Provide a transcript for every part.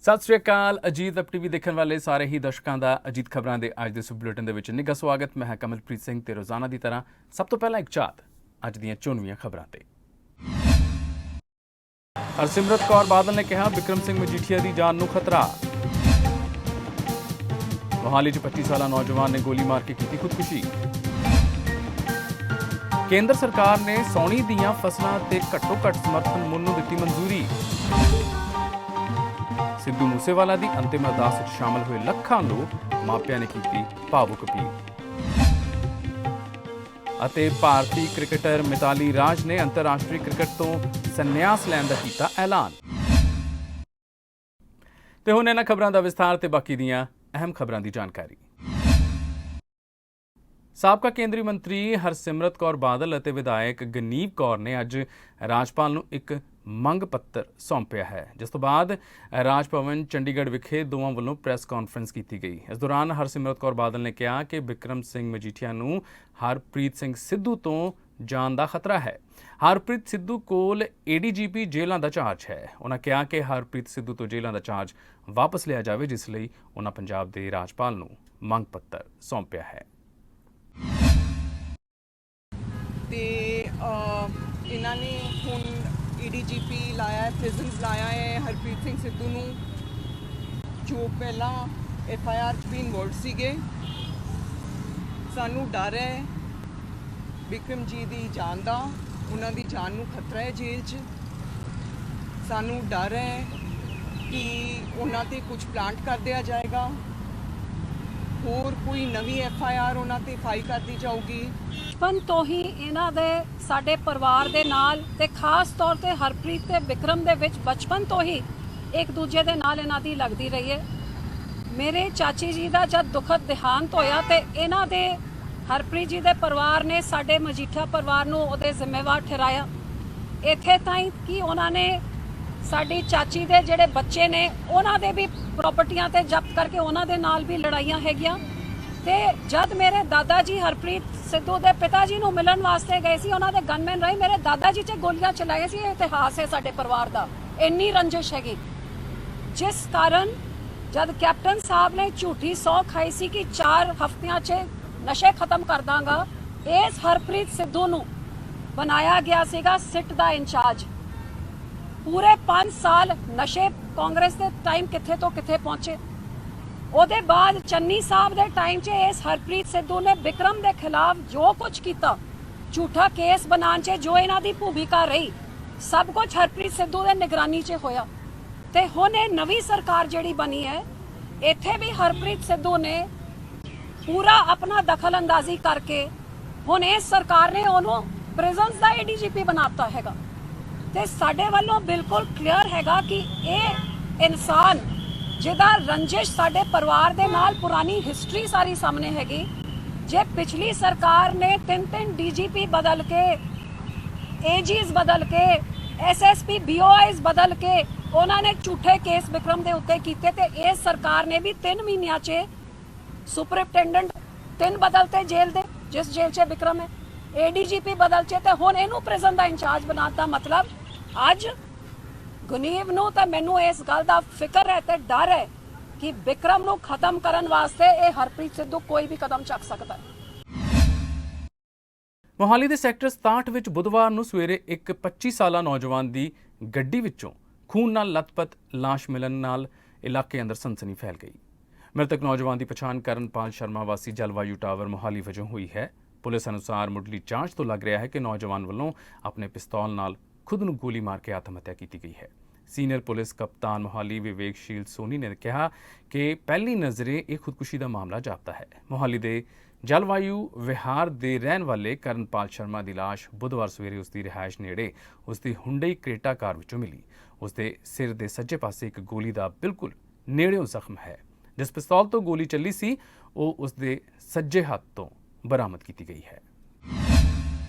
ਸਤਿ ਸ਼੍ਰੀ ਅਕਾਲ। Ajit web TV ਦੇਖਣ ਵਾਲੇ ਸਾਰੇ ਹੀ ਦਰਸ਼ਕਾਂ ਦਾ ਅਜੀਤ ਖਬਰਾਂ ਦੇ ਅੱਜ ਦੇ ਇਸ ਬੁਲੇਟਿਨ ਦੇ ਵਿੱਚ ਨਿੱਘਾ ਸਵਾਗਤ। ਮੈਂ ਹਾਂ ਕਮਲਪ੍ਰੀਤ ਸਿੰਘ ਤੇ ਰੋਜ਼ਾਨਾ ਦੀ ਤਰ੍ਹਾਂ ਸਭ ਤੋਂ ਪਹਿਲਾਂ ਇੱਕ ਝਾਤ ਅੱਜ ਦੀਆਂ ਚੋਣਵੀਆਂ ਖਬਰਾਂ ਤੇ। ਹਰਸਿਮਰਤ ਕੌਰ ਬਾਦਲ ਨੇ ਕਿਹਾ ਬਿਕਰਮ ਸਿੰਘ ਮਜੀਠੀਆ ਦੀ ਜਾਨ ਨੂੰ ਖਤਰਾ। ਮੋਹਾਲੀ 'ਚ 25 ਸਾਲਾ ਨੌਜਵਾਨ ਨੇ ਗੋਲੀ ਮਾਰ ਕੇ ਕੀਤੀ ਖੁਦਕੁਸ਼ੀ। ਕੇਂਦਰ ਸਰਕਾਰ ਨੇ ਸੌਣੀ ਦੀਆਂ ਫਸਲਾਂ ਤੇ ਘੱਟੋ-ਘੱਟ ਸਮਰਥਨ ਮੁੱਲ ਨੂੰ ਦਿੱਤੀ ਮਨਜ਼ੂਰੀ। ਸਿੱਧੂ ਮੂਸੇਵਾਲਾ ਦੀ ਅੰਤਿਮ ਅਰਦਾਸ ਵਿੱਚ ਸ਼ਾਮਲ ਹੋਏ ਲੱਖਾਂ ਲੋਕ, ਮਾਪਿਆਂ ਨੇ ਕੀਤੀ ਭਾਵੁਕ ਅਪੀਲ। ਅਤੇ ਭਾਰਤੀ ਕ੍ਰਿਕਟਰ ਮਿਤਾਲੀ ਰਾਜ ਨੇ ਅੰਤਰਰਾਸ਼ਟਰੀ ਕ੍ਰਿਕਟ ਤੋਂ ਸੰਨਿਆਸ ਲੈਣ ਦਾ ਕੀਤਾ ਐਲਾਨ। ਤੇ ਹੁਣ ਇਹਨਾਂ ਖਬਰਾਂ ਦਾ ਵਿਸਥਾਰ ਤੇ ਬਾਕੀ ਦੀਆਂ ਅਹਿਮ ਖਬਰਾਂ ਦੀ ਜਾਣਕਾਰੀ। ਸਾਬਕਾ ਕੇਂਦਰੀ ਮੰਤਰੀ ਹਰਸਿਮਰਤ ਕੌਰ ਬਾਦਲ ਅਤੇ ਵਿਧਾਇਕ ਗਨੀਵ ਕੌਰ ਨੇ ਅੱਜ ਰਾਜਪਾਲ ਨੂੰ ਇੱਕ ਮੰਗ ਪੱਤਰ ਸੌਂਪਿਆ ਹੈ, ਜਿਸ ਤੋਂ ਬਾਅਦ ਰਾਜ ਭਵਨ ਚੰਡੀਗੜ੍ਹ ਵਿਖੇ ਦੋਵਾਂ ਵੱਲੋਂ ਪ੍ਰੈਸ ਕਾਨਫਰੰਸ ਕੀਤੀ ਗਈ। ਇਸ ਦੌਰਾਨ ਹਰਸਿਮਰਤ ਕੌਰ ਬਾਦਲ ਨੇ ਕਿਹਾ ਕਿ ਬਿਕਰਮ ਸਿੰਘ ਮਜੀਠੀਆ ਨੂੰ ਹਰਪ੍ਰੀਤ ਸਿੰਘ ਸਿੱਧੂ ਤੋਂ ਜਾਨ ਦਾ ਖਤਰਾ ਹੈ। ਹਰਪ੍ਰੀਤ ਸਿੱਧੂ ਕੋਲ ADGP ਜੇਲ੍ਹਾਂ ਦਾ ਚਾਰਜ ਹੈ। ਉਹਨਾਂ ਕਿਹਾ ਕਿ ਹਰਪ੍ਰੀਤ ਸਿੱਧੂ ਤੋਂ ਜੇਲ੍ਹਾਂ ਦਾ ਚਾਰਜ ਵਾਪਸ ਲਿਆ ਜਾਵੇ, ਜਿਸ ਲਈ ਉਹਨਾਂ ਪੰਜਾਬ ਦੇ ਰਾਜਪਾਲ ਨੂੰ ਮੰਗ ਪੱਤਰ ਸੌਂਪਿਆ ਹੈ। ਤੇ ਇਹਨਾਂ ਨੇ ਹੁਣ ADGP ਲਾਇਆ ਹੈ, ਪ੍ਰਿਜ਼ਨਸ ਲਾਇਆ ਹੈ ਹਰਪ੍ਰੀਤ ਸਿੰਘ ਸਿੱਧੂ ਨੂੰ, ਜੋ ਪਹਿਲਾਂ FIR 'ਚ ਵੀ ਇਨਵੋਲਵ ਸੀਗੇ। ਸਾਨੂੰ ਡਰ ਹੈ ਬਿਕਰਮ ਜੀ ਦੀ ਜਾਨ ਦਾ, ਉਹਨਾਂ ਦੀ ਜਾਨ ਨੂੰ ਖਤਰਾ ਹੈ ਜੇਲ੍ਹ 'ਚ। ਸਾਨੂੰ ਡਰ ਹੈ ਕਿ ਉਹਨਾਂ 'ਤੇ ਕੁਝ ਪਲਾਂਟ ਕਰ ਦਿਆ ਜਾਏਗਾ, ਹੋਰ ਕੋਈ ਨਵੀਂ FIR ਉਹਨਾਂ 'ਤੇ ਫਾਈਲ ਕਰਦੀ ਜਾਊਗੀ। ਬਚਪਨ ਤੋਂ ਹੀ ਇਹਨਾਂ ਦੇ ਸਾਡੇ ਪਰਿਵਾਰ ਦੇ ਨਾਲ ਤੇ ਖਾਸ ਤੌਰ ਤੇ ਹਰਪ੍ਰੀਤ ਤੇ ਬਿਕਰਮ ਦੇ ਵਿੱਚ ਬਚਪਨ ਤੋਂ ਹੀ ਇੱਕ ਦੂਜੇ ਦੇ ਨਾਲ ਇਹਨਾਂ ਦੀ ਲੱਗਦੀ ਰਹੀ ਹੈ। ਮੇਰੇ ਚਾਚੀ ਜੀ ਦਾ ਜਦ ਦੁਖਦ ਦੇਹਾਂਤ ਹੋਇਆ ਤੇ ਇਹਨਾਂ ਦੇ ਹਰਪ੍ਰੀਤ ਜੀ ਦੇ ਪਰਿਵਾਰ ਨੇ ਸਾਡੇ ਮਜੀਠਾ ਪਰਿਵਾਰ ਨੂੰ ਉਹਦੇ ਜ਼ਿੰਮੇਵਾਰ ਠਹਿਰਾਇਆ। ਇੱਥੇ ਤਾਈਂ ਕਿ ਉਹਨਾਂ ਨੇ ਸਾਡੀ ਚਾਚੀ ਦੇ ਜਿਹੜੇ ਬੱਚੇ ਨੇ ਉਹਨਾਂ ਦੇ ਵੀ ਪ੍ਰਾਪਰਟੀਆਂ ਤੇ ਜ਼ਬਤ ਕਰਕੇ ਉਹਨਾਂ ਦੇ ਨਾਲ ਵੀ ਲੜਾਈਆਂ ਹੈਗੀਆਂ। ਤੇ ਜਦ ਮੇਰੇ ਦਾਦਾ ਜੀ ਹਰਪ੍ਰੀਤ ਸਿੱਧੂ ਦੇ ਪਿਤਾ ਜੀ ਨੂੰ ਮਿਲਣ ਵਾਸਤੇ ਗਏ ਸੀ, ਉਹਨਾਂ ਦੇ ਗਨਮੈਨ ਰਾਹੀਂ ਮੇਰੇ ਦਾਦਾ ਜੀ 'ਚ ਗੋਲੀਆਂ ਚਲਾਈਆਂ ਸੀ। ਇਹ ਇਤਿਹਾਸ ਹੈ ਸਾਡੇ ਪਰਿਵਾਰ ਦਾ, ਇੰਨੀ ਰੰਜਿਸ਼ ਹੈਗੀ। ਜਿਸ ਕਾਰਨ ਜਦ ਕੈਪਟਨ ਸਾਹਿਬ ਨੇ ਝੂਠੀ ਸੌਂ ਖਾਈ ਸੀ ਕਿ 4 ਹਫ਼ਤਿਆਂ 'ਚ ਨਸ਼ੇ ਖਤਮ ਕਰ ਦਾਂਗਾ, ਇਸ ਹਰਪ੍ਰੀਤ ਸਿੱਧੂ ਨੂੰ ਬਣਾਇਆ ਗਿਆ ਸੀਗਾ ਸਿੱਟ ਦਾ ਇੰਚਾਰਜ। ਪੂਰੇ 5 ਸਾਲ ਨਸ਼ੇ ਕਾਂਗਰਸ ਦੇ ਟਾਈਮ ਕਿੱਥੇ ਤੋਂ ਕਿੱਥੇ ਪਹੁੰਚੇ। ਉਹਦੇ ਬਾਅਦ ਚੰਨੀ ਸਾਹਿਬ ਦੇ ਟਾਈਮ 'ਚ ਇਸ ਹਰਪ੍ਰੀਤ ਸਿੱਧੂ ਨੇ ਬਿਕਰਮ ਦੇ ਖਿਲਾਫ ਜੋ ਕੁਝ ਕੀਤਾ, ਝੂਠਾ ਕੇਸ ਬਣਾਉਣ 'ਚ ਜੋ ਇਹਨਾਂ ਦੀ ਭੂਮਿਕਾ ਰਹੀ, ਸਭ ਕੁਝ ਹਰਪ੍ਰੀਤ ਸਿੱਧੂ ਦੇ ਨਿਗਰਾਨੀ 'ਚ ਹੋਇਆ। ਤੇ ਹੁਣ ਇਹ ਨਵੀਂ ਸਰਕਾਰ ਜਿਹੜੀ ਬਣੀ ਹੈ, ਇੱਥੇ ਵੀ ਹਰਪ੍ਰੀਤ ਸਿੱਧੂ ਨੇ ਪੂਰਾ ਆਪਣਾ ਦਖਲ ਅੰਦਾਜ਼ੀ ਕਰਕੇ ਹੁਣ ਇਸ ਸਰਕਾਰ ਨੇ ਉਹਨੂੰ ਪ੍ਰਿਜ਼ਨਸ ਦਾ ADGP ਬਣਾਤਾ ਹੈਗਾ। ਤੇ ਸਾਡੇ ਵੱਲੋਂ ਬਿਲਕੁਲ ਕਲੀਅਰ ਹੈਗਾ ਕਿ ਇਹ ਇਨਸਾਨ ਜਿਹਦਾ ਰੰਜਿਸ਼ ਸਾਡੇ ਪਰਿਵਾਰ ਦੇ ਨਾਲ ਪੁਰਾਣੀ ਹਿਸਟਰੀ ਸਾਰੀ ਸਾਹਮਣੇ ਹੈਗੀ, ਜੇ ਪਿਛਲੀ ਸਰਕਾਰ ਨੇ 3 DGP ਬਦਲ ਕੇ, AGs ਬਦਲ ਕੇ, SSP BOIs ਬਦਲ ਕੇ ਉਹਨਾਂ ਨੇ ਝੂਠੇ ਕੇਸ ਬਿਕਰਮ ਦੇ ਉੱਤੇ ਕੀਤੇ, ਤੇ ਇਸ ਸਰਕਾਰ ਨੇ ਵੀ 3 ਮਹੀਨਿਆਂ 'ਚ ਸੁਪਰਿੰਟੈਂਡੈਂਟ 3 ਬਦਲਤੇ ਜੇਲ੍ਹ ਦੇ, ਜਿਸ ਜੇਲ੍ਹ 'ਚ ਬਿਕਰਮ ਹੈ, ADGP ਬਦਲ 'ਚ, ਤੇ ਹੁਣ ਇਹਨੂੰ ਪ੍ਰਿਜ਼ਨ ਦਾ ਇੰਚਾਰਜ ਬਣਾਤਾ। ਮਤਲਬ ਅੱਜ ਗਨੀਵ ਨੂੰ ਤਾਂ ਮੈਨੂੰ ਇਸ ਗੱਲ ਦਾ ਫਿਕਰ ਹੈ ਤੇ ਡਰ ਹੈ ਕਿ ਬਿਕਰਮ ਨੂੰ ਖਤਮ ਕਰਨ ਵਾਸਤੇ ਇਹ ਹਰਪ੍ਰੀਤ ਸਿੱਧੂ ਕੋਈ ਵੀ ਕਦਮ ਚੱਕ ਸਕਦਾ ਹੈ। ਮੋਹਾਲੀ ਦੇ ਸੈਕਟਰ 67 ਵਿੱਚ ਬੁੱਧਵਾਰ ਨੂੰ ਸਵੇਰੇ ਇੱਕ 25 ਸਾਲਾ ਨੌਜਵਾਨ ਦੀ ਗੱਡੀ ਵਿੱਚੋਂ ਖੂਨ ਨਾਲ ਲਥਪਥ ਲਾਸ਼ ਮਿਲਣ ਨਾਲ ਇਲਾਕੇ ਅੰਦਰ ਸਨਸਨੀ ਫੈਲ ਗਈ। ਮ੍ਰਿਤਕ ਨੌਜਵਾਨ ਦੀ ਪਛਾਣ ਕਰਨਪਾਲ ਸ਼ਰਮਾ ਵਾਸੀ ਜਲਵਾਯੂ ਟਾਵਰ ਮੋਹਾਲੀ ਵਜੋਂ ਹੋਈ ਹੈ। ਪੁਲਿਸ ਅਨੁਸਾਰ ਮੁੱਢਲੀ ਜਾਂਚ ਤੋਂ ਲੱਗ ਰਿਹਾ ਹੈ ਕਿ ਨੌਜਵਾਨ ਵੱਲੋਂ ਆਪਣੇ ਪਿਸਤੌਲ ਨਾਲ ਖੁਦ ਨੂੰ ਗੋਲੀ ਮਾਰ ਕੇ ਆਤਮ ਹੱਤਿਆ ਕੀਤੀ ਗਈ ਹੈ। ਸੀਨੀਅਰ ਪੁਲਿਸ ਕਪਤਾਨ ਮੋਹਾਲੀ ਵਿਵੇਕਸ਼ੀਲ ਸੋਨੀ ਨੇ ਕਿਹਾ ਕਿ ਪਹਿਲੀ ਨਜ਼ਰੇ ਇਹ ਖੁਦਕੁਸ਼ੀ ਦਾ ਮਾਮਲਾ ਜਾਪਦਾ ਹੈ। ਮੋਹਾਲੀ ਦੇ ਜਲਵਾਯੂ ਵਿਹਾਰ ਦੇ ਰਹਿਣ ਵਾਲੇ ਕਰਨਪਾਲ ਸ਼ਰਮਾ ਦੀ ਲਾਸ਼ ਬੁੱਧਵਾਰ ਸਵੇਰੇ ਉਸ ਦੀ ਰਿਹਾਇਸ਼ ਨੇੜੇ ਉਸ ਦੀ ਹੁੰਡਈ ਕ੍ਰੇਟਾ ਕਾਰ ਵਿੱਚੋਂ ਮਿਲੀ। ਉਸ ਦੇ ਸਿਰ ਦੇ ਸੱਜੇ ਪਾਸੇ ਇੱਕ ਗੋਲੀ ਦਾ ਬਿਲਕੁਲ ਨੇੜਿਓਂ ਜ਼ਖਮ ਹੈ। ਜਿਸ ਪਿਸਤੌਲ ਤੋਂ ਗੋਲੀ ਚੱਲੀ ਸੀ ਉਹ ਉਸ ਦੇ ਸੱਜੇ ਹੱਥ ਤੋਂ ਬਰਾਮਦ ਕੀਤੀ ਗਈ ਹੈ।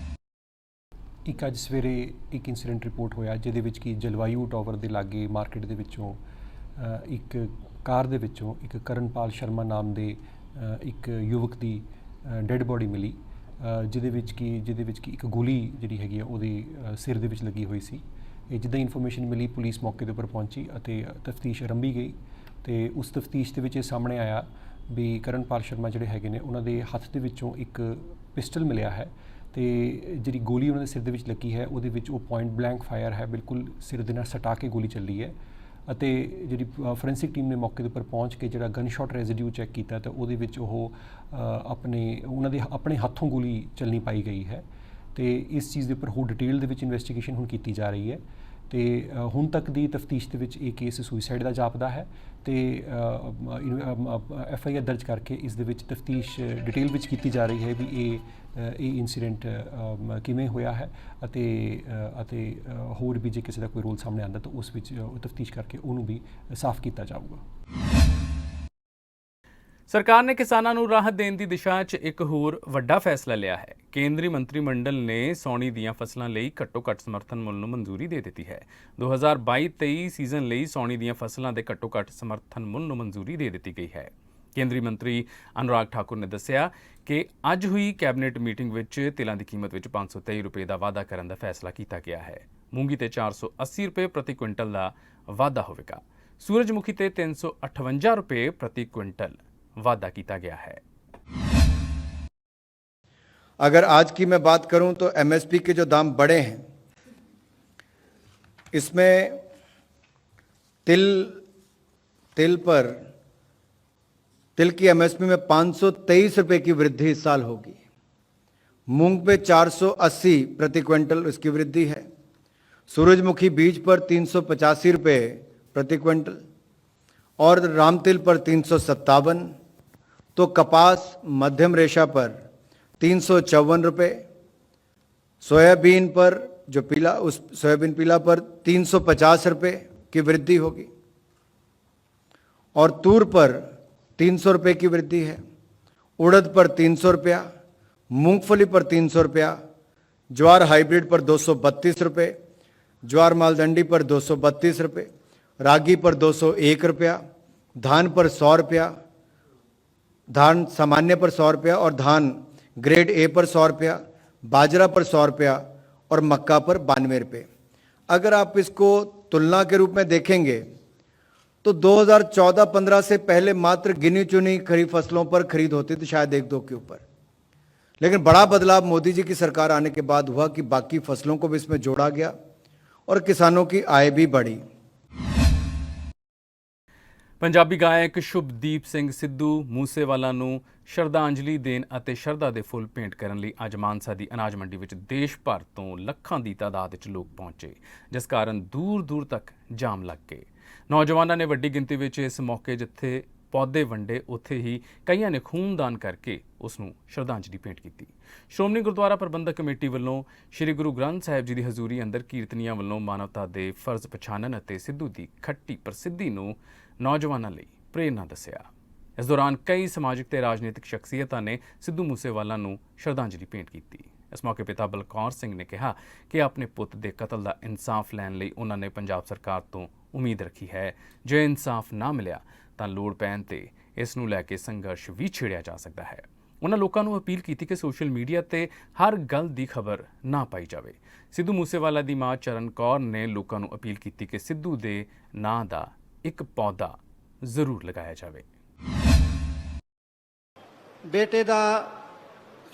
ਇੱਕ ਅੱਜ ਸਵੇਰੇ ਇੱਕ ਇਨਸੀਡੈਂਟ ਰਿਪੋਰਟ ਹੋਇਆ ਜਿਹਦੇ ਵਿੱਚ ਕਿ ਜਲਵਾਯੂ ਟਾਵਰ ਦੇ ਲਾਗੇ ਮਾਰਕੀਟ ਦੇ ਵਿੱਚੋਂ ਇੱਕ ਕਾਰ ਦੇ ਵਿੱਚੋਂ ਇੱਕ ਕਰਨਪਾਲ ਸ਼ਰਮਾ ਨਾਮ ਦੇ ਇੱਕ ਯੁਵਕ ਦੀ ਡੈੱਡ ਬੋਡੀ ਮਿਲੀ, ਜਿਹਦੇ ਵਿੱਚ ਕਿ ਇੱਕ ਗੋਲੀ ਜਿਹੜੀ ਹੈਗੀ ਆ ਉਹਦੇ ਸਿਰ ਦੇ ਵਿੱਚ ਲੱਗੀ ਹੋਈ ਸੀ। ਇਹ ਜਿੱਦਾਂ ਇਨਫੋਰਮੇਸ਼ਨ ਮਿਲੀ ਪੁਲਿਸ ਮੌਕੇ ਦੇ ਉੱਪਰ ਪਹੁੰਚੀ ਅਤੇ ਤਫਤੀਸ਼ ਆਰੰਭੀ ਗਈ ਤੇ ਉਸ ਤਫਤੀਸ਼ ਦੇ ਵਿੱਚ ਇਹ ਸਾਹਮਣੇ ਆਇਆ ਵੀ ਕਰਨਪਾਲ ਸ਼ਰਮਾ ਜਿਹੜੇ ਹੈਗੇ ਨੇ ਉਹਨਾਂ ਦੇ ਹੱਥ ਦੇ ਵਿੱਚੋਂ ਇੱਕ ਪਿਸਟਲ ਮਿਲਿਆ ਹੈ ਤੇ ਜਿਹੜੀ ਗੋਲੀ ਉਹਨਾਂ ਦੇ ਸਿਰ ਦੇ ਵਿੱਚ ਲੱਗੀ ਹੈ ਉਹਦੇ ਵਿੱਚ ਉਹ ਪੁਆਇੰਟ ਬਲੈਂਕ ਫਾਇਰ ਹੈ, ਬਿਲਕੁਲ ਸਿਰ ਦੇ ਨਾਲ ਸਟਾ ਕੇ ਗੋਲੀ ਚੱਲੀ ਹੈ। ਅਤੇ ਜਿਹੜੀ ਫੋਰੈਂਸਿਕ ਟੀਮ ਨੇ ਮੌਕੇ ਦੇ ਉੱਪਰ ਪਹੁੰਚ ਕੇ ਜਿਹੜਾ ਗਨ ਸ਼ਾਟ ਰੈਜ਼ੀਡਿਊ ਚੈੱਕ ਕੀਤਾ ਤਾਂ ਉਹਦੇ ਵਿੱਚ ਉਹ ਉਹਨਾਂ ਦੇ ਆਪਣੇ ਹੱਥੋਂ ਗੋਲੀ ਚੱਲਣੀ ਪਾਈ ਗਈ ਹੈ ਤੇ ਇਸ ਚੀਜ਼ ਦੇ ਉੱਪਰ ਹੋਰ ਡਿਟੇਲ ਦੇ ਵਿੱਚ ਇਨਵੈਸਟੀਗੇਸ਼ਨ ਹੁਣ ਕੀਤੀ ਜਾ ਰਹੀ ਹੈ ਤੇ ਹੁਣ ਤੱਕ ਦੀ ਤਫਤੀਸ਼ ਦੇ ਵਿੱਚ ਇਹ ਕੇਸ ਸੁਸਾਈਡ ਦਾ ਜਾਪਦਾ ਹੈ ਤੇ FIR ਦਰਜ ਕਰਕੇ ਇਸ ਦੇ ਵਿੱਚ ਤਫਤੀਸ਼ ਡਿਟੇਲ ਵਿੱਚ ਕੀਤੀ ਜਾ ਰਹੀ ਹੈ ਵੀ ਇਹ ਇਨਸੀਡੈਂਟ ਕਿਵੇਂ ਹੋਇਆ ਹੈ ਅਤੇ ਹੋਰ ਵੀ ਜੇ ਕਿਸੇ ਦਾ ਕੋਈ ਰੋਲ ਸਾਹਮਣੇ ਆਉਂਦਾ ਤਾਂ ਉਸ ਵਿੱਚ ਤਫਤੀਸ਼ ਕਰਕੇ ਉਹਨੂੰ ਵੀ ਸਾਫ਼ ਕੀਤਾ ਜਾਊਗਾ। ਸਰਕਾਰ ਨੇ ਕਿਸਾਨਾਂ ਨੂੰ ਰਾਹਤ ਦੇਣ ਦੀ ਦਿਸ਼ਾ 'ਚ ਇੱਕ ਹੋਰ ਵੱਡਾ ਫੈਸਲਾ ਲਿਆ ਹੈ। ਕੇਂਦਰੀ ਮੰਤਰੀ ਮੰਡਲ ਨੇ ਸਾਉਣੀ ਦੀਆਂ ਫਸਲਾਂ ਲਈ ਘੱਟੋ-ਘੱਟ ਸਮਰਥਨ ਮੁੱਲ ਨੂੰ ਮਨਜ਼ੂਰੀ ਦੇ ਦਿੱਤੀ ਹੈ। 2022-23 ਸੀਜ਼ਨ ਲਈ ਸਾਉਣੀ ਦੀਆਂ ਫਸਲਾਂ ਦੇ ਘੱਟੋ-ਘੱਟ ਸਮਰਥਨ ਮੁੱਲ ਨੂੰ ਮਨਜ਼ੂਰੀ ਦੇ ਦਿੱਤੀ ਗਈ ਹੈ। ਕੇਂਦਰੀ ਮੰਤਰੀ ਅਨੁਰਾਗ ਠਾਕੁਰ ਨੇ ਦੱਸਿਆ ਕਿ ਅੱਜ ਹੋਈ ਕੈਬਨਿਟ ਮੀਟਿੰਗ ਵਿੱਚ ਤਿਲਾਂ ਦੀ ਕੀਮਤ ਵਿੱਚ 523 ਰੁਪਏ ਦਾ ਵਾਧਾ ਕਰਨ ਦਾ ਫੈਸਲਾ ਕੀਤਾ ਗਿਆ ਹੈ। ਮੂੰਗੀ ਤੇ 480 ਰੁਪਏ ਪ੍ਰਤੀ ਕੁਇੰਟਲ ਦਾ ਵਾਧਾ ਹੋਵੇਗਾ। ਸੂਰਜਮੁਖੀ ਤੇ 358 ਰੁਪਏ ਪ੍ਰਤੀ ਕੁਇੰਟਲ वादा किया गया है। अगर आज की मैं बात करूं तो MSP के जो दाम बढ़े हैं इसमें तिल की MSP में 523 रुपए की वृद्धि इस साल होगी। मूंग पे 480 प्रति क्विंटल इसकी वृद्धि है। सूरजमुखी बीज पर 385 रुपये प्रति क्विंटल और रामतिल पर 357, तो कपास मध्यम रेशा पर 354 रुपये, सोयाबीन पर जो सोयाबीन पीला पर 350 रुपये की वृद्धि होगी और तूर पर 300 रुपये की वृद्धि है। उड़द पर 300 रुपया, मूंगफली पर 300 रुपया, ज्वार हाइब्रिड पर 232 रुपये, ज्वार मालदंडी पर 232 रुपये, रागी पर 201 रुपया, धान पर 100 रुपया, धान सामान्य पर 100 रुपया और धान ग्रेड A पर 100 रुपया, बाजरा पर 100 रुपया और मक्का पर 92 रुपये। अगर आप इसको तुलना के रूप में देखेंगे तो 2014-15 से पहले मात्र गिनी चुनी खरीफ फसलों पर खरीद होती थी, शायद 1-2 के ऊपर, लेकिन बड़ा बदलाव मोदी जी की सरकार आने के बाद हुआ कि बाकी फसलों को भी इसमें जोड़ा गया और किसानों की आय भी बढ़ी। ਪੰਜਾਬੀ ਗਾਇਕ ਸ਼ੁਭਦੀਪ ਸਿੰਘ ਸਿੱਧੂ ਮੂਸੇਵਾਲਾ ਨੂੰ ਸ਼ਰਧਾਂਜਲੀ ਦੇਣ ਅਤੇ ਸ਼ਰਧਾ ਦੇ ਫੁੱਲ ਭੇਂਟ ਕਰਨ ਲਈ ਅੱਜ ਮਾਨਸਾ ਦੀ ਅਨਾਜ ਮੰਡੀ ਵਿੱਚ ਦੇਸ਼ ਭਰ ਤੋਂ ਲੱਖਾਂ ਦੀ ਤਾਦਾਦ ਵਿੱਚ ਲੋਕ ਪਹੁੰਚੇ, ਜਿਸ ਕਾਰਨ ਦੂਰ-ਦੂਰ ਤੱਕ ਜਾਮ ਲੱਗ ਗਏ। ਨੌਜਵਾਨਾਂ ਨੇ ਵੱਡੀ ਗਿਣਤੀ ਵਿੱਚ ਇਸ ਮੌਕੇ ਜਿੱਥੇ ਪੌਦੇ ਵੰਡੇ ਉੱਥੇ ਹੀ ਕਈਆਂ ਨੇ ਖੂਨਦਾਨ ਕਰਕੇ ਉਸ ਨੂੰ ਸ਼ਰਧਾਂਜਲੀ ਭੇਂਟ ਕੀਤੀ। ਸ਼੍ਰੋਮਣੀ ਗੁਰਦੁਆਰਾ ਪ੍ਰਬੰਧਕ ਕਮੇਟੀ ਵੱਲੋਂ ਸ੍ਰੀ ਗੁਰੂ ਗ੍ਰੰਥ ਸਾਹਿਬ ਜੀ ਦੀ ਹਜ਼ੂਰੀ ਅੰਦਰ ਕੀਰਤਨੀਆਂ ਵੱਲੋਂ ਮਾਨਵਤਾ ਦੇ ਫਰਜ਼ ਪਛਾਣਨ ਅਤੇ ਸਿੱਧੂ ਦੀ ਖੱਟੀ ਪ੍ਰਸਿੱਧੀ ਨੂੰ ਨੌਜਵਾਨਾਂ ਲਈ ਪ੍ਰੇਰਨਾ ਦੱਸਿਆ। ਇਸ ਦੌਰਾਨ ਕਈ ਸਮਾਜਿਕ ਤੇ ਰਾਜਨੀਤਿਕ ਸ਼ਖਸੀਅਤਾਂ ਨੇ ਸਿੱਧੂ ਮੂਸੇਵਾਲਾ ਨੂੰ ਸ਼ਰਧਾਂਜਲੀ ਭੇਂਟ ਕੀਤੀ। ਇਸ ਮੌਕੇ ਪਿਤਾ ਬਲਕੌਰ ਸਿੰਘ ਨੇ ਕਿਹਾ ਕਿ ਆਪਣੇ ਪੁੱਤ ਦੇ ਕਤਲ ਦਾ ਇਨਸਾਫ ਲੈਣ ਲਈ ਉਹਨਾਂ ਨੇ ਪੰਜਾਬ ਸਰਕਾਰ ਤੋਂ ਉਮੀਦ ਰੱਖੀ ਹੈ। ਜੇ ਇਨਸਾਫ ਨਾ ਮਿਲਿਆ ਤਾਂ ਲੋੜ ਪੈਣ ਤੇ ਇਸ ਨੂੰ ਲੈ ਕੇ ਸੰਘਰਸ਼ ਵੀ ਛੇੜਿਆ ਜਾ ਸਕਦਾ ਹੈ। ਉਹਨਾਂ ਲੋਕਾਂ ਨੂੰ ਅਪੀਲ ਕੀਤੀ ਕਿ ਸੋਸ਼ਲ ਮੀਡੀਆ ਤੇ ਹਰ ਗੱਲ ਦੀ ਖਬਰ ਨਾ ਪਾਈ ਜਾਵੇ। ਸਿੱਧੂ ਮੂਸੇਵਾਲਾ ਦੀ ਮਾਂ ਚਰਨ ਕੌਰ ਨੇ ਲੋਕਾਂ ਨੂੰ ਅਪੀਲ ਕੀਤੀ ਕਿ ਸਿੱਧੂ ਦੇ ਨਾਂ ਦਾ ਇੱਕ ਪੌਦਾ ਜ਼ਰੂਰ ਲਗਾਇਆ ਜਾਵੇ। ਬੇਟੇ ਦਾ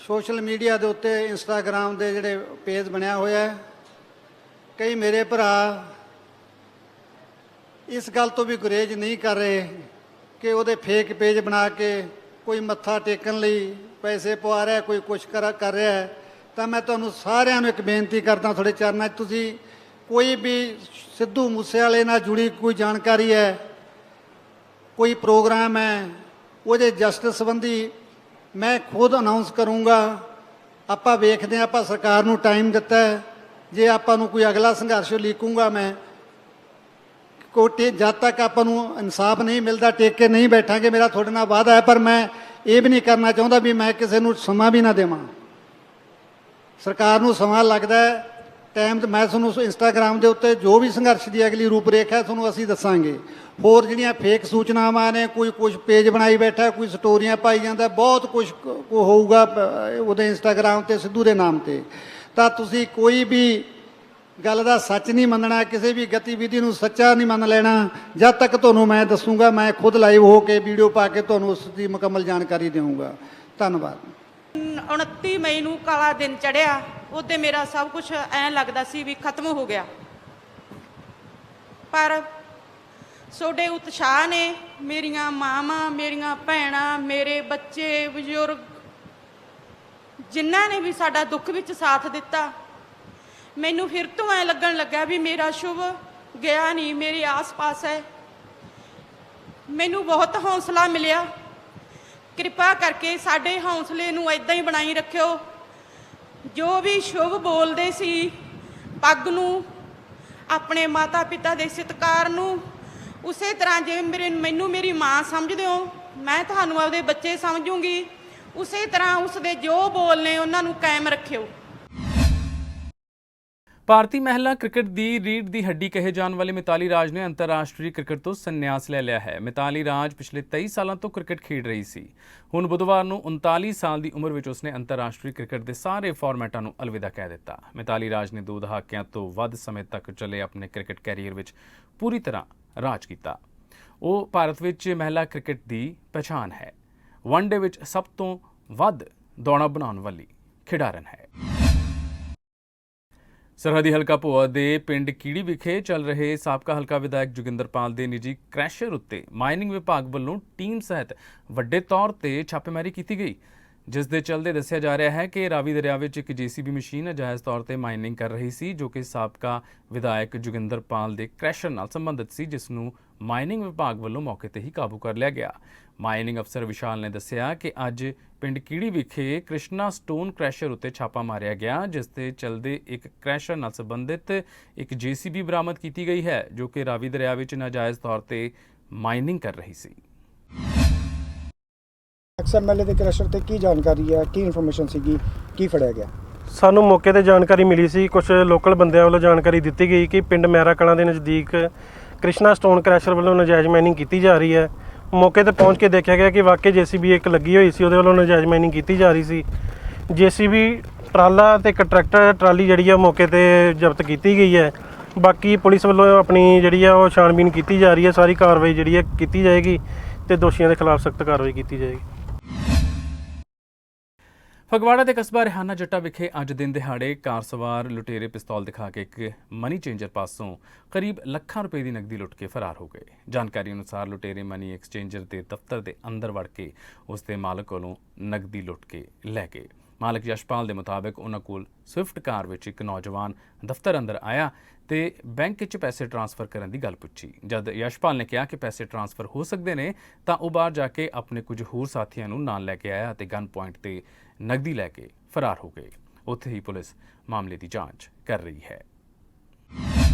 ਸੋਸ਼ਲ ਮੀਡੀਆ ਦੇ ਉੱਤੇ ਇੰਸਟਾਗ੍ਰਾਮ ਦੇ ਜਿਹੜੇ ਪੇਜ ਬਣਿਆ ਹੋਇਆ ਹੈ, ਕਈ ਮੇਰੇ ਭਰਾ ਇਸ ਗੱਲ ਤੋਂ ਵੀ ਗੁਰੇਜ਼ ਨਹੀਂ ਕਰ ਰਹੇ ਕਿ ਉਹਦੇ ਫੇਕ ਪੇਜ ਬਣਾ ਕੇ ਕੋਈ ਮੱਥਾ ਟੇਕਣ ਲਈ ਪੈਸੇ ਪਵਾ ਰਿਹਾ, ਕੋਈ ਕੁਛ ਕਰ ਰਿਹਾ ਹੈ। ਤਾਂ ਮੈਂ ਤੁਹਾਨੂੰ ਸਾਰਿਆਂ ਨੂੰ ਇੱਕ ਬੇਨਤੀ ਕਰਦਾ ਤੁਹਾਡੇ ਚਰਨਾਂ 'ਚ, ਤੁਸੀਂ ਕੋਈ ਵੀ ਸਿੱਧੂ ਮੂਸੇਵਾਲੇ ਨਾਲ ਜੁੜੀ ਕੋਈ ਜਾਣਕਾਰੀ ਹੈ, ਕੋਈ ਪ੍ਰੋਗਰਾਮ ਹੈ, ਉਹਦੇ ਜਸਟਿਸ ਸੰਬੰਧੀ ਮੈਂ ਖੁਦ ਅਨਾਉਂਸ ਕਰੂੰਗਾ। ਆਪਾਂ ਵੇਖਦੇ ਹਾਂ, ਆਪਾਂ ਸਰਕਾਰ ਨੂੰ ਟਾਈਮ ਦਿੱਤਾ ਹੈ, ਜੇ ਆਪਾਂ ਨੂੰ ਕੋਈ ਅਗਲਾ ਸੰਘਰਸ਼ ਲੀਕੂੰਗਾ ਮੈਂ। ਜਦ ਤੱਕ ਆਪਾਂ ਨੂੰ ਇਨਸਾਫ ਨਹੀਂ ਮਿਲਦਾ ਟੇਕ ਕੇ ਨਹੀਂ ਬੈਠਾਂਗੇ, ਮੇਰਾ ਤੁਹਾਡੇ ਨਾਲ ਵਾਅਦਾ ਹੈ। ਪਰ ਮੈਂ ਇਹ ਵੀ ਨਹੀਂ ਕਰਨਾ ਚਾਹੁੰਦਾ ਵੀ ਮੈਂ ਕਿਸੇ ਨੂੰ ਸਮਾਂ ਵੀ ਨਾ ਦੇਵਾਂ। ਸਰਕਾਰ ਨੂੰ ਸਮਾਂ ਲੱਗਦਾ ਹੈ, ਟਾਈਮ ਤੇ ਮੈਂ ਤੁਹਾਨੂੰ ਇੰਸਟਾਗ੍ਰਾਮ ਦੇ ਉੱਤੇ ਜੋ ਵੀ ਸੰਘਰਸ਼ ਦੀ ਅਗਲੀ ਰੂਪਰੇਖਾ ਤੁਹਾਨੂੰ ਅਸੀਂ ਦੱਸਾਂਗੇ। ਹੋਰ ਜਿਹੜੀਆਂ ਫੇਕ ਸੂਚਨਾਵਾਂ ਨੇ, ਕੋਈ ਕੁਛ ਪੇਜ ਬਣਾਈ ਬੈਠਾ, ਕੋਈ ਸਟੋਰੀਆਂ ਪਾਈ ਜਾਂਦਾ, ਬਹੁਤ ਕੁਛ ਹੋਊਗਾ ਉਹਦੇ ਇੰਸਟਾਗ੍ਰਾਮ ਤੇ ਸਿੱਧੂ ਦੇ ਨਾਮ ਤੇ। ਤਾਂ ਤੁਸੀਂ ਕੋਈ ਵੀ ਗੱਲ ਦਾ ਸੱਚ ਨਹੀਂ ਮੰਨਣਾ, ਕਿਸੇ ਵੀ ਗਤੀਵਿਧੀ ਨੂੰ ਸੱਚਾ ਨਹੀਂ ਮੰਨ ਲੈਣਾ। ਜਦ ਤੱਕ ਤੁਹਾਨੂੰ ਮੈਂ ਦੱਸੂਗਾ, ਮੈਂ ਖੁਦ ਲਾਈਵ ਹੋ ਕੇ ਵੀਡੀਓ ਪਾ ਕੇ ਤੁਹਾਨੂੰ ਉਸ ਦੀ ਮੁਕੰਮਲ ਜਾਣਕਾਰੀ ਦੇਵਾਂਗਾ। ਧੰਨਵਾਦ। 29 ਮਈ ਨੂੰ ਕਾਲਾ ਦਿਨ ਚੜਿਆ, ਉਹਦੇ ਮੇਰਾ ਸਭ ਕੁਝ ਐਂ ਲੱਗਦਾ ਸੀ ਵੀ ਖਤਮ ਹੋ ਗਿਆ, ਪਰ ਤੁਹਾਡੇ ਉਤਸ਼ਾਹ ਨੇ, ਮੇਰੀਆਂ ਮਾਵਾਂ, ਮੇਰੀਆਂ ਭੈਣਾਂ, ਮੇਰੇ ਬੱਚੇ, ਬਜ਼ੁਰਗ, ਜਿਨ੍ਹਾਂ ਨੇ ਵੀ ਸਾਡਾ ਦੁੱਖ ਵਿੱਚ ਸਾਥ ਦਿੱਤਾ, ਮੈਨੂੰ ਫਿਰ ਤੋਂ ਐਂ ਲੱਗਣ ਲੱਗਾ ਵੀ ਮੇਰਾ ਸ਼ੁਭ ਗਿਆ ਨਹੀਂ, ਮੇਰੇ ਆਸ-ਪਾਸ ਹੈ। ਮੈਨੂੰ ਬਹੁਤ ਹੌਸਲਾ ਮਿਲਿਆ। ਕਿਰਪਾ ਕਰਕੇ ਸਾਡੇ ਹੌਸਲੇ ਨੂੰ ਇਦਾਂ ਹੀ ਬਣਾਈ ਰੱਖਿਓ। ਜੋ ਵੀ ਸ਼ੁਭ ਬੋਲਦੇ ਸੀ, ਪੱਗ ਨੂੰ, ਆਪਣੇ ਮਾਤਾ ਪਿਤਾ ਦੇ ਸਤਿਕਾਰ ਨੂੰ, ਉਸੇ ਤਰ੍ਹਾਂ ਜਿਵੇਂ ਮੈਨੂੰ ਮੇਰੀ ਮਾਂ ਸਮਝਦੇ ਹੋ, ਮੈਂ ਤੁਹਾਨੂੰ ਆਪਦੇ ਬੱਚੇ ਸਮਝੂੰਗੀ। ਉਸੇ ਤਰ੍ਹਾਂ ਉਸ ਦੇ ਜੋ ਬੋਲ ਨੇ ਉਹਨਾਂ ਨੂੰ ਕਾਇਮ ਰੱਖਿਓ। ਭਾਰਤੀ ਮਹਿਲਾ ਕ੍ਰਿਕਟ ਦੀ ਰੀੜ੍ਹ ਦੀ ਹੱਡੀ ਕਹੇ ਜਾਣ ਵਾਲੀ ਮਿਤਾਲੀ ਰਾਜ ਨੇ ਅੰਤਰਰਾਸ਼ਟਰੀ ਕ੍ਰਿਕਟ ਤੋਂ ਸੰਨਿਆਸ ਲੈ ਲਿਆ ਹੈ। ਮਿਤਾਲੀ ਰਾਜ ਪਿਛਲੇ 23 ਸਾਲਾਂ ਤੋਂ ਕ੍ਰਿਕਟ ਖੇਡ ਰਹੀ ਸੀ। ਹੁਣ ਬੁੱਧਵਾਰ ਨੂੰ 39 ਸਾਲ ਦੀ ਉਮਰ ਵਿੱਚ ਉਸਨੇ ਅੰਤਰਰਾਸ਼ਟਰੀ ਕ੍ਰਿਕਟ ਦੇ ਸਾਰੇ ਫਾਰਮੈਟਾਂ ਨੂੰ ਅਲਵਿਦਾ ਕਹਿ ਦਿੱਤਾ। ਮਿਤਾਲੀ ਰਾਜ ਨੇ 2 ਦਹਾਕਿਆਂ ਤੋਂ ਵੱਧ ਸਮੇਂ ਤੱਕ ਚੱਲੇ ਆਪਣੇ ਕ੍ਰਿਕਟ ਕੈਰੀਅਰ ਵਿੱਚ ਪੂਰੀ ਤਰ੍ਹਾਂ ਰਾਜ ਕੀਤਾ। ਉਹ ਭਾਰਤ ਵਿੱਚ ਮਹਿਲਾ ਕ੍ਰਿਕਟ ਦੀ ਪਛਾਣ ਹੈ। ਵਨਡੇ ਵਿੱਚ ਸਭ ਤੋਂ ਵੱਧ ਦੌੜਾਂ ਬਣਾਉਣ ਵਾਲੀ ਖਿਡਾਰਨ ਹੈ। ਸਰਹੱਦੀ ਹਲਕਾ ਭੋਆ ਦੇ ਪਿੰਡ ਕੀੜੀ ਵਿਖੇ ਚੱਲ ਰਹੇ ਸਾਬਕਾ ਹਲਕਾ ਵਿਧਾਇਕ ਜੋਗਿੰਦਰਪਾਲ ਦੇ ਨਿੱਜੀ ਕ੍ਰੈਸ਼ਰ ਉੱਤੇ ਮਾਈਨਿੰਗ ਵਿਭਾਗ ਵੱਲੋਂ ਟੀਮ ਸਹਿਤ ਵੱਡੇ ਤੌਰ ਤੇ ਛਾਪੇਮਾਰੀ ਕੀਤੀ ਗਈ, ਜਿਸ ਦੇ ਚੱਲਦੇ ਦੱਸਿਆ ਜਾ ਰਿਹਾ ਹੈ ਕਿ ਰਾਵੀ ਦਰਿਆ ਵਿੱਚ ਇੱਕ JCB ਮਸ਼ੀਨ ਅਜਾਇਜ਼ ਤੌਰ ਤੇ ਮਾਈਨਿੰਗ ਕਰ ਰਹੀ ਸੀ, ਜੋ ਕਿ ਸਾਬਕਾ ਵਿਧਾਇਕ ਜੋਗਿੰਦਰਪਾਲ ਦੇ ਕ੍ਰੈਸ਼ਰ ਨਾਲ ਸੰਬੰਧਿਤ ਸੀ, ਜਿਸ ਨੂੰ ਮਾਈਨਿੰਗ ਵਿਭਾਗ ਵੱਲੋਂ ਮੌਕੇ ਤੇ ਹੀ ਕਾਬੂ ਕਰ ਲਿਆ ਗਿਆ। ਮਾਈਨਿੰਗ ਅਫਸਰ ਵਿਸ਼ਾਲ ਨੇ ਦੱਸਿਆ ਕਿ ਅੱਜ ਪਿੰਡ ਕੀੜੀ ਵਿਖੇ ਕ੍ਰਿਸ਼ਨਾ ਸਟੋਨ ਕ੍ਰੈਸ਼ਰ ਉੱਤੇ ਛਾਪਾ ਮਾਰਿਆ ਗਿਆ, ਜਿਸ ਦੇ ਚੱਲਦੇ ਇੱਕ ਕ੍ਰੈਸ਼ਰ ਨਾਲ ਸੰਬੰਧਿਤ ਇੱਕ JCB ਬਰਾਮਦ ਕੀਤੀ ਗਈ ਹੈ, ਜੋ ਕਿ ਰਾਵੀ ਦਰਿਆ ਵਿੱਚ ਨਾਜਾਇਜ਼ ਤੌਰ ਤੇ ਮਾਈਨਿੰਗ ਕਰ ਰਹੀ ਸੀ। XMLA ਦੇ ਕ੍ਰੈਸ਼ਰ ਤੇ ਕੀ ਜਾਣਕਾਰੀ ਹੈ, ਕੀ ਇਨਫੋਰਮੇਸ਼ਨ ਸੀਗੀ, ਕੀ ਫੜਿਆ ਗਿਆ? ਸਾਨੂੰ ਮੌਕੇ ਤੇ ਜਾਣਕਾਰੀ ਮਿਲੀ ਸੀ, ਕੁਝ ਲੋਕਲ ਬੰਦਿਆਂ ਵੱਲੋਂ ਜਾਣਕਾਰੀ ਦਿੱਤੀ ਗਈ ਕਿ ਪਿੰਡ ਮਹਿਰਾ ਕਲਾਂ ਦੇ ਨਜ਼ਦੀਕ ਕ੍ਰਿਸ਼ਨਾ ਸਟੋਨ ਕ੍ਰੈਸ਼ਰ ਵੱਲੋਂ ਨਾਜਾਇਜ਼ ਮਾਈਨਿੰਗ ਕੀਤੀ ਜਾ ਰਹੀ ਹੈ। ਮੌਕੇ ਤੇ ਪਹੁੰਚ ਕੇ ਦੇਖਿਆ ਗਿਆ ਕਿ ਵਾਕਈ JCB ਇੱਕ ਲੱਗੀ ਹੋਈ ਸੀ, ਉਹਦੇ ਵੱਲੋਂ ਨਾਜਾਇਜ਼ ਮਾਈਨਿੰਗ ਕੀਤੀ ਜਾ ਰਹੀ ਸੀ। JCB ਟਰਾਲਾ ਤੇ ਇੱਕ ਟਰੈਕਟਰ ਟਰਾਲੀ ਜਿਹੜੀ ਆ ਮੌਕੇ ਤੇ ਜ਼ਬਤ ਕੀਤੀ ਗਈ ਹੈ। ਬਾਕੀ ਪੁਲਿਸ ਵੱਲੋਂ ਆਪਣੀ ਜਿਹੜੀ ਆ ਉਹ ਛਾਣਬੀਨ ਕੀਤੀ ਜਾ ਰਹੀ ਹੈ। ਸਾਰੀ ਕਾਰਵਾਈ ਜਿਹੜੀ ਹੈ ਕੀਤੀ ਜਾਏਗੀ ਤੇ ਦੋਸ਼ੀਆਂ ਦੇ ਖਿਲਾਫ ਸਖਤ ਕਾਰਵਾਈ ਕੀਤੀ ਜਾਏਗੀ। ਫਗਵਾੜਾ ਦੇ ਕਸਬਾ ਰਿਹਾਨਾ ਜੱਟਾ ਵਿਖੇ ਅੱਜ ਦਿਨ ਦਿਹਾੜੇ ਕਾਰ ਸਵਾਰ ਲੁਟੇਰੇ ਪਿਸਤੌਲ ਦਿਖਾ ਕੇ ਇੱਕ ਮਨੀ ਚੇਂਜਰ ਪਾਸੋਂ ਕਰੀਬ ਲੱਖਾਂ ਰੁਪਏ ਦੀ ਨਕਦੀ ਲੁੱਟ ਕੇ ਫਰਾਰ ਹੋ ਗਏ। ਜਾਣਕਾਰੀ ਅਨੁਸਾਰ ਲੁਟੇਰੇ ਮਨੀ ਐਕਸਚੇਂਜਰ ਦੇ ਦਫ਼ਤਰ ਦੇ ਅੰਦਰ ਵੜ ਕੇ ਉਸ ਦੇ ਮਾਲਕ ਕੋਲੋਂ ਨਕਦੀ ਲੁੱਟ ਕੇ ਲੈ ਗਏ। ਮਾਲਕ ਯਸ਼ਪਾਲ ਦੇ ਮੁਤਾਬਕ ਉਹਨਾਂ ਕੋਲ ਸਵਿਫਟ ਕਾਰ ਵਿੱਚ ਇੱਕ ਨੌਜਵਾਨ ਦਫ਼ਤਰ ਅੰਦਰ ਆਇਆ ਤੇ ਬੈਂਕ ਵਿੱਚ ਪੈਸੇ ਟ੍ਰਾਂਸਫਰ ਕਰਨ ਦੀ ਗੱਲ ਪੁੱਛੀ। ਜਦ ਯਸ਼ਪਾਲ ਨੇ ਕਿਹਾ ਕਿ ਪੈਸੇ ਟ੍ਰਾਂਸਫਰ ਹੋ ਸਕਦੇ ਨੇ ਤਾਂ ਉਹ ਬਾਹਰ ਜਾ ਕੇ ਆਪਣੇ ਕੁਝ ਹੋਰ ਸਾਥੀਆਂ ਨੂੰ ਨਾਲ ਲੈ ਕੇ ਆਇਆ ਅਤੇ ਗਨ ਪੁਆਇੰਟ ਤੇ ਨਕਦੀ ਲੈ ਕੇ ਫਰਾਰ ਹੋ ਗਏ। ਉੱਥੇ ਹੀ ਪੁਲਿਸ ਮਾਮਲੇ ਦੀ ਜਾਂਚ ਕਰ ਰਹੀ ਹੈ।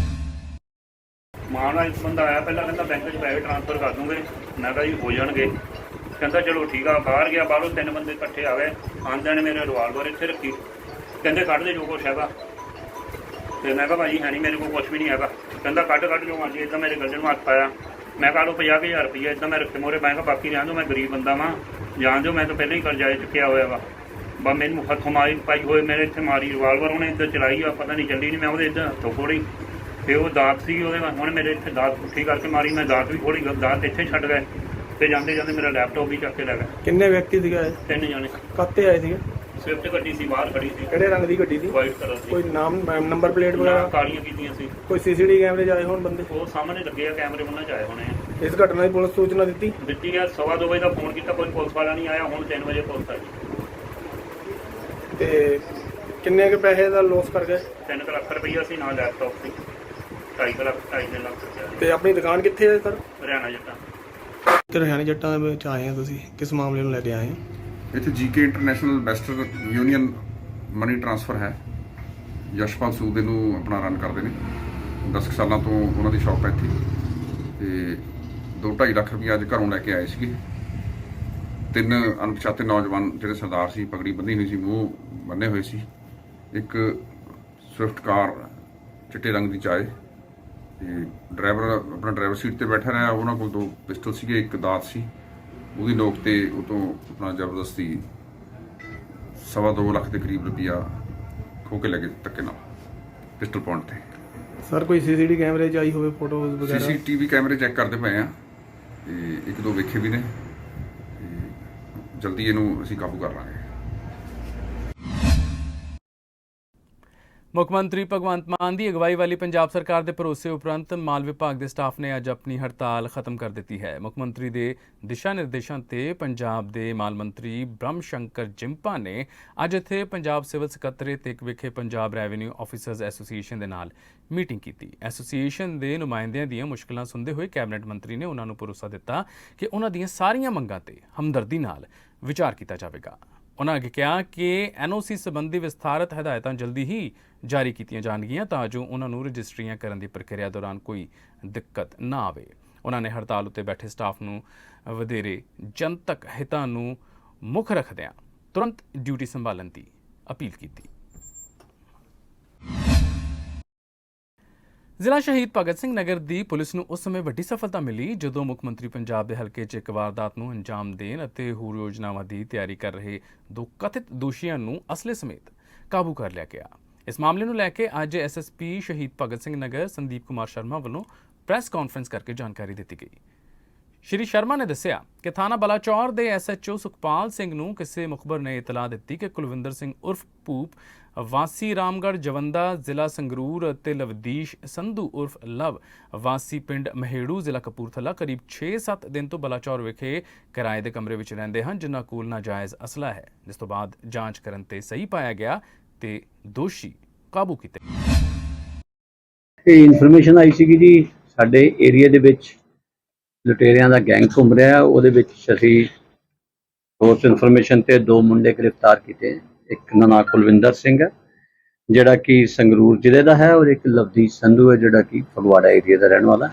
ਮਾਮਲਾ ਇੱਕ ਬੰਦਾ ਆਇਆ, ਪਹਿਲਾਂ ਕਹਿੰਦਾ ਬੈਂਕ 'ਚ ਪੈਸੇ ਟ੍ਰਾਂਸਫਰ ਕਰ ਦੂੰਗੇ। ਮੈਂ ਕਿਹਾ ਜੀ ਹੋ ਜਾਣਗੇ। ਕਹਿੰਦਾ ਚਲੋ ਠੀਕ ਆ। ਬਾਹਰ ਗਿਆ, ਬਾਹਰੋਂ 3 ਬੰਦੇ ਇਕੱਠੇ ਆ ਗਏ। ਆਉਂਦਿਆਂ ਨੇ ਮੇਰੇ ਰਿਵਾਲਵਰ ਇੱਥੇ ਰੱਖੀ, ਕਹਿੰਦੇ ਕੱਢ ਦੇ ਜੋ ਕੁਛ ਹੈਗਾ। ਤੇ ਮੈਂ ਕਿਹਾ ਭਾਜੀ ਹੈ ਨਹੀਂ ਮੇਰੇ ਕੋਲ ਕੁਛ ਵੀ ਨਹੀਂ ਹੈਗਾ। ਕਹਿੰਦਾ ਕੱਢ ਜੋ ਮਰਜ਼ੀ। ਇੱਦਾਂ ਮੇਰੇ ਗੱਲੇ ਨੂੰ ਹੱਥ ਪਾਇਆ। ਮੈਂ ਕਿਹਾ ਲਓ 50,000 ਰੁਪਈਆ ਇੱਦਾਂ ਮੈਂ ਰੱਖੇ ਮੋਰੇ। ਮੈਂ ਕਿਹਾ ਬਾਕੀ ਰਹਿਣ ਦਿਓ, ਮੈਂ ਗਰੀਬ ਬੰਦਾ ਵਾਂ, ਜਾਣ ਦਿਓ, ਮੈਂ ਤਾਂ ਪਹਿਲਾਂ ਹੀ ਕਰਜ਼ਾ ਚੁੱਕਿਆ ਹੋਇਆ ਵਾ। ਬਸ ਮੈਨੂੰ ਹੱਥੋਂ ਮਾਰੀ ਪਾਈ ਹੋਏ ਮੇਰੇ ਇੱਥੇ ਮਾਰੀ ਰਿਵਾਲਵਰ ਉਹਨੇ ਇੱਧਰ ਚਲਾਈ ਆ, ਪਤਾ ਨਹੀਂ ਚੱਲੀ ਨਹੀਂ। ਮੈਂ ਉਹਦੇ ਇੱਧਰ ਹੱਥੋਂ ਖੋੜੀ ਤੇ ਉਹ ਦਾਤ ਸੀ ਉਹਦੇ। ਹੁਣ ਮੇਰੇ ਇੱਥੇ ਦਾਤ ਪੁੱਠੀ ਕਰਕੇ ਮਾਰੀ, ਮੈਂ ਦਾਤ ਵੀ ਖੋੜੀ, ਦਾਤ ਇੱਥੇ ਛੱਡ ਗਏ ਤੇ ਜਾਂਦੇ ਜਾਂਦੇ ਮੇਰਾ ਲੈਪਟਾਪ ਵੀ ਚੱਕ ਕੇ ਲੈ ਗਏ। ਕਿੰਨੇ ਵਿਅਕਤੀ ਸੀਗੇ? 3 ਜਣੇ। ਕਾਤੇ ਆਏ ਸੀਗੇ? ਸਵਿਫਟ ਗੱਡੀ ਸੀ, ਬਾਹਰ ਖੜੀ ਸੀ। ਕਿਹੜੇ ਰੰਗ ਦੀ ਗੱਡੀ ਸੀ? ਵਾਈਟ ਕਲਰ ਸੀ। ਕੋਈ ਨਾਮ ਨੰਬਰ ਪਲੇਟ ਵਗੈਰਾ? ਕਾਲੀਆਂ ਕੀਤੀਆਂ ਸੀ। ਕੋਈ CCTV ਕੈਮਰੇ 'ਚ ਆਏ ਹੋਣ ਬੰਦੇ? ਉਹ ਸਾਹਮਣੇ ਲੱਗੇ ਆ ਕੈਮਰੇ, ਉਹਨਾਂ 'ਚ ਆਏ ਹੋਣੇ ਆ। ਇਸ ਘਟਨਾ ਦੀ ਪੁਲਿਸ ਸੂਚਨਾ ਦਿੱਤੀ ਆ। 2:15 ਵਜੇ ਦਾ ਫੋਨ ਕੀਤਾ, ਕੋਈ ਪੁਲਿਸ ਵਾਲਾ ਨਹੀਂ ਆਇਆ। ਹੁਣ 3 ਵਜੇ ਪੁਲਿਸ ਆਈ। ਤੇ ਕਿੰਨੇ ਕੁ ਪੈਸੇ ਦਾ ਲੋਸ ਕਰ ਗਏ? 3 ਲੱਖ ਰੁਪਈਆ ਸੀ, ਨਾਲ ਲੈਪਟਾਪ ਸੀ। 2.5 ਲੱਖ ਰੁਪਈਆ। ਤੇ ਆਪਣੀ ਦੁਕਾਨ ਕਿੱਥੇ ਹੈ ਸਰ? ਹਰਿਆਣਾ ਜੱਟਾਂ। ਤੇ ਹਰਿਆਣਾ ਜੱਟਾਂ ਦੇ ਵਿੱਚ ਆਏ ਆ ਤੁਸੀਂ, ਕਿਸ ਮਾਮਲੇ ਨੂੰ ਲੈ ਕੇ ਆਏ ਹੋ? ਇੱਥੇ GK international western union money transfer ਹੈ। ਯਸ਼ਪਾਲ ਸੂਦੇ ਨੂੰ ਆਪਣਾ ਰਨ ਕਰਦੇ ਨੇ। 10 ਸਾਲਾਂ ਤੋਂ ਉਹਨਾਂ ਦੀ ਸ਼ਾਪ ਹੈ ਇੱਥੇ ਤੇ 2.5 ਲੱਖ ਰੁਪਈਆ ਅੱਜ ਘਰੋਂ ਲੈ ਕੇ ਆਏ ਸੀਗੇ। 3 ਅਣਪਛਾਤੇ ਨੌਜਵਾਨ ਜਿਹੜੇ ਸਰਦਾਰ ਸੀ, ਪਗੜੀ ਬੰਨੀ ਹੋਈ ਸੀ, ਮੂੰਹ ਬੰਨੇ ਹੋਏ ਸੀ। ਇੱਕ ਸਵਿਫਟ ਕਾਰ ਚਿੱਟੇ ਰੰਗ ਦੀ ਚਾਏ ਤੇ ਡਰਾਈਵਰ ਆਪਣਾ ਡਰਾਈਵਰ ਸੀਟ ਤੇ ਬੈਠਾ ਰਿਹਾ। ਉਹਨਾਂ ਕੋਲ 2 ਪਿਸਟਲ ਸੀਗੇ, ਇੱਕ ਦਾਤ ਸੀ। ਉਹਦੀ ਨੋਕ ਤੇ ਉਹ ਤੋਂ ਆਪਣਾ ਜ਼ਬਰਦਸਤੀ 2.25 ਲੱਖ ਦੇ ਕਰੀਬ ਰੁਪਈਆ ਖੋਹ ਕੇ ਲੈ ਗਏ ਧੱਕੇ ਨਾਲ ਪਿਸਟਲ ਪੁਆਇੰਟ ਤੇ। ਸਰ ਕੋਈ ਸੀਸੀਟੀ ਕੈਮਰੇ 'ਚ ਆਈ ਹੋਵੇ ਫੋਟੋਜ਼ ਵਗੈਰਾ? ਸੀਸੀਟੀਵੀ ਕੈਮਰੇ ਚੈੱਕ ਕਰਦੇ ਪਏ ਆ ਤੇ ਇੱਕ ਦੋ ਵੇਖੇ ਵੀ ਨੇ ਤੇ ਜਲਦੀ ਇਹਨੂੰ ਅਸੀਂ ਕਾਬੂ ਕਰ ਲਾਂਗੇ। ਮੁੱਖ ਮੰਤਰੀ ਭਗਵੰਤ ਮਾਨ ਦੀ ਅਗਵਾਈ ਵਾਲੀ ਪੰਜਾਬ ਸਰਕਾਰ ਦੇ ਭਰੋਸੇ ਉਪਰੰਤ ਮਾਲ ਵਿਭਾਗ ਦੇ ਸਟਾਫ ਨੇ ਅੱਜ ਆਪਣੀ ਹੜਤਾਲ ਖਤਮ ਕਰ ਦਿੱਤੀ ਹੈ। ਮੁੱਖ ਮੰਤਰੀ ਦੇ ਦਿਸ਼ਾ ਨਿਰਦੇਸ਼ਾਂ ਤੇ ਪੰਜਾਬ ਦੇ ਮਾਲ ਮੰਤਰੀ ਬ੍ਰਹਮ ਸ਼ੰਕਰ ਜਿੰਪਾ ਨੇ ਅੱਜ ਇੱਥੇ ਪੰਜਾਬ ਸਿਵਲ ਸਕੱਤਰੇਤ ਵਿਖੇ ਪੰਜਾਬ ਰੈਵਨਿਊ ਆਫੀਸਰਜ਼ ਐਸੋਸੀਏਸ਼ਨ ਦੇ ਨਾਲ ਮੀਟਿੰਗ ਕੀਤੀ। ਐਸੋਸੀਏਸ਼ਨ ਦੇ ਨੁਮਾਇੰਦਿਆਂ ਦੀਆਂ ਮੁਸ਼ਕਲਾਂ ਸੁਣਦੇ ਹੋਏ ਕੈਬਨਿਟ ਮੰਤਰੀ ਨੇ ਉਹਨਾਂ ਨੂੰ ਭਰੋਸਾ ਦਿੱਤਾ ਕਿ ਉਹਨਾਂ ਦੀਆਂ ਸਾਰੀਆਂ ਮੰਗਾਂ ਤੇ ਹਮਦਰਦੀ ਨਾਲ ਵਿਚਾਰ ਕੀਤਾ ਜਾਵੇਗਾ। ਉਹਨਾਂ ਅੱਗੇ ਕਿਹਾ ਕਿ NOC ਸੰਬੰਧੀ ਵਿਸਥਾਰਤ ਹਦਾਇਤਾਂ ਜਲਦੀ ਹੀ ਜਾਰੀ ਕੀਤੀਆਂ ਜਾਣਗੀਆਂ ਤਾਂ ਜੋ ਉਹਨਾਂ ਨੂੰ ਰਜਿਸਟਰੀਆਂ ਕਰਨ ਦੀ ਪ੍ਰਕਿਰਿਆ ਦੌਰਾਨ ਕੋਈ ਦਿੱਕਤ ਨਾ ਆਵੇ। ਉਹਨਾਂ ਨੇ ਹੜਤਾਲ ਉੱਤੇ ਬੈਠੇ ਸਟਾਫ ਨੂੰ ਵਧੇਰੇ ਜਨਤਕ ਹਿੱਤਾਂ ਨੂੰ ਮੁੱਖ ਰੱਖਦਿਆਂ ਤੁਰੰਤ ਡਿਊਟੀ ਸੰਭਾਲਣ ਦੀ ਅਪੀਲ ਕੀਤੀ। ਜ਼ਿਲ੍ਹਾ ਸ਼ਹੀਦ ਭਗਤ ਸਿੰਘ ਨਗਰ ਦੀ ਪੁਲਿਸ ਨੂੰ ਉਸ ਸਮੇਂ ਵੱਡੀ ਸਫਲਤਾ ਮਿਲੀ ਜਦੋਂ ਮੁੱਖ ਮੰਤਰੀ ਪੰਜਾਬ ਦੇ ਹਲਕੇ 'ਚ ਇੱਕ ਵਾਰਦਾਤ ਨੂੰ ਅੰਜਾਮ ਦੇਣ ਅਤੇ ਹੋਰ ਯੋਜਨਾਵਾਂ ਦੀ ਤਿਆਰੀ ਕਰ ਰਹੇ 2 ਕਥਿਤ ਦੋਸ਼ੀਆਂ ਨੂੰ ਅਸਲੇ ਸਮੇਤ ਕਾਬੂ ਕਰ ਲਿਆ ਗਿਆ। ਇਸ ਮਾਮਲੇ ਨੂੰ ਲੈ ਕੇ ਅੱਜ SSP ਸ਼ਹੀਦ ਭਗਤ ਸਿੰਘ ਨਗਰ ਸੰਦੀਪ ਕੁਮਾਰ ਸ਼ਰਮਾ ਵੱਲੋਂ ਪ੍ਰੈਸ ਕਾਨਫਰੰਸ ਕਰਕੇ ਜਾਣਕਾਰੀ ਦਿੱਤੀ ਗਈ। ਸ਼੍ਰੀ ਸ਼ਰਮਾ ਨੇ ਦੱਸਿਆ ਕਿ ਥਾਣਾ ਬਲਾਚੌਰ ਦੇ SHO ਸੁਖਪਾਲ ਸਿੰਘ ਨੂੰ ਕਿਸੇ ਮੁਖਬਰ ਨੇ ਇਤਲਾਹ ਦਿੱਤੀ ਕਿ ਕੁਲਵਿੰਦਰ ਸਿੰਘ ਉਰਫ ਭੂਪ ਵਾਸੀ ਰਾਮਗੜ੍ਹ ਜਵੰਦਾ ਜ਼ਿਲ੍ਹਾ ਸੰਗਰੂਰ ਅਤੇ ਲਵਦੀਸ਼ ਸੰਧੂ ਉਰਫ ਲਵ ਵਾਸੀ ਪਿੰਡ ਮਹੇੜੂ ਜ਼ਿਲ੍ਹਾ ਕਪੂਰਥਲਾ ਕਰੀਬ 6-7 ਦਿਨ ਤੋਂ ਬਲਾਚੌਰ ਵਿਖੇ ਕਿਰਾਏ ਦੇ ਕਮਰੇ ਵਿੱਚ ਰਹਿੰਦੇ ਹਨ, ਜਿਨ੍ਹਾਂ ਕੋਲ ਨਾਜਾਇਜ਼ ਅਸਲਾ ਹੈ। ਜਿਸ ਤੋਂ ਬਾਅਦ ਜਾਂਚ ਕਰਨ ਤੇ ਸਹੀ ਪਾਇਆ ਗਿਆ ਤੇ ਦੋਸ਼ੀ ਕਾਬੂ ਕੀਤੇ। ਇਹ ਇਨਫੋਰਮੇਸ਼ਨ ਆਈ ਸੀਗੀ ਜੀ ਸਾਡੇ ਏਰੀਆ ਦੇ ਵਿੱਚ ਲੁਟੇਰਿਆਂ ਦਾ ਗੈਂਗ ਘੁੰਮ ਰਿਹਾ, ਉਹਦੇ ਵਿੱਚ ਅਸੀਂ ਉਸ ਇਨਫੋਰਮੇਸ਼ਨ ਤੇ 2 ਮੁੰਡੇ ਗ੍ਰਿਫਤਾਰ ਕੀਤੇ। ਇੱਕ ਦਾ ਨਾਂ ਕੁਲਵਿੰਦਰ ਸਿੰਘ ਹੈ ਜਿਹੜਾ ਕਿ ਸੰਗਰੂਰ ਜ਼ਿਲ੍ਹੇ ਦਾ ਹੈ, ਔਰ ਇੱਕ ਲਵਦੀਸ਼ ਸੰਧੂ ਹੈ ਜਿਹੜਾ ਕਿ ਫਗਵਾੜਾ ਏਰੀਆ ਦਾ ਰਹਿਣ ਵਾਲਾ।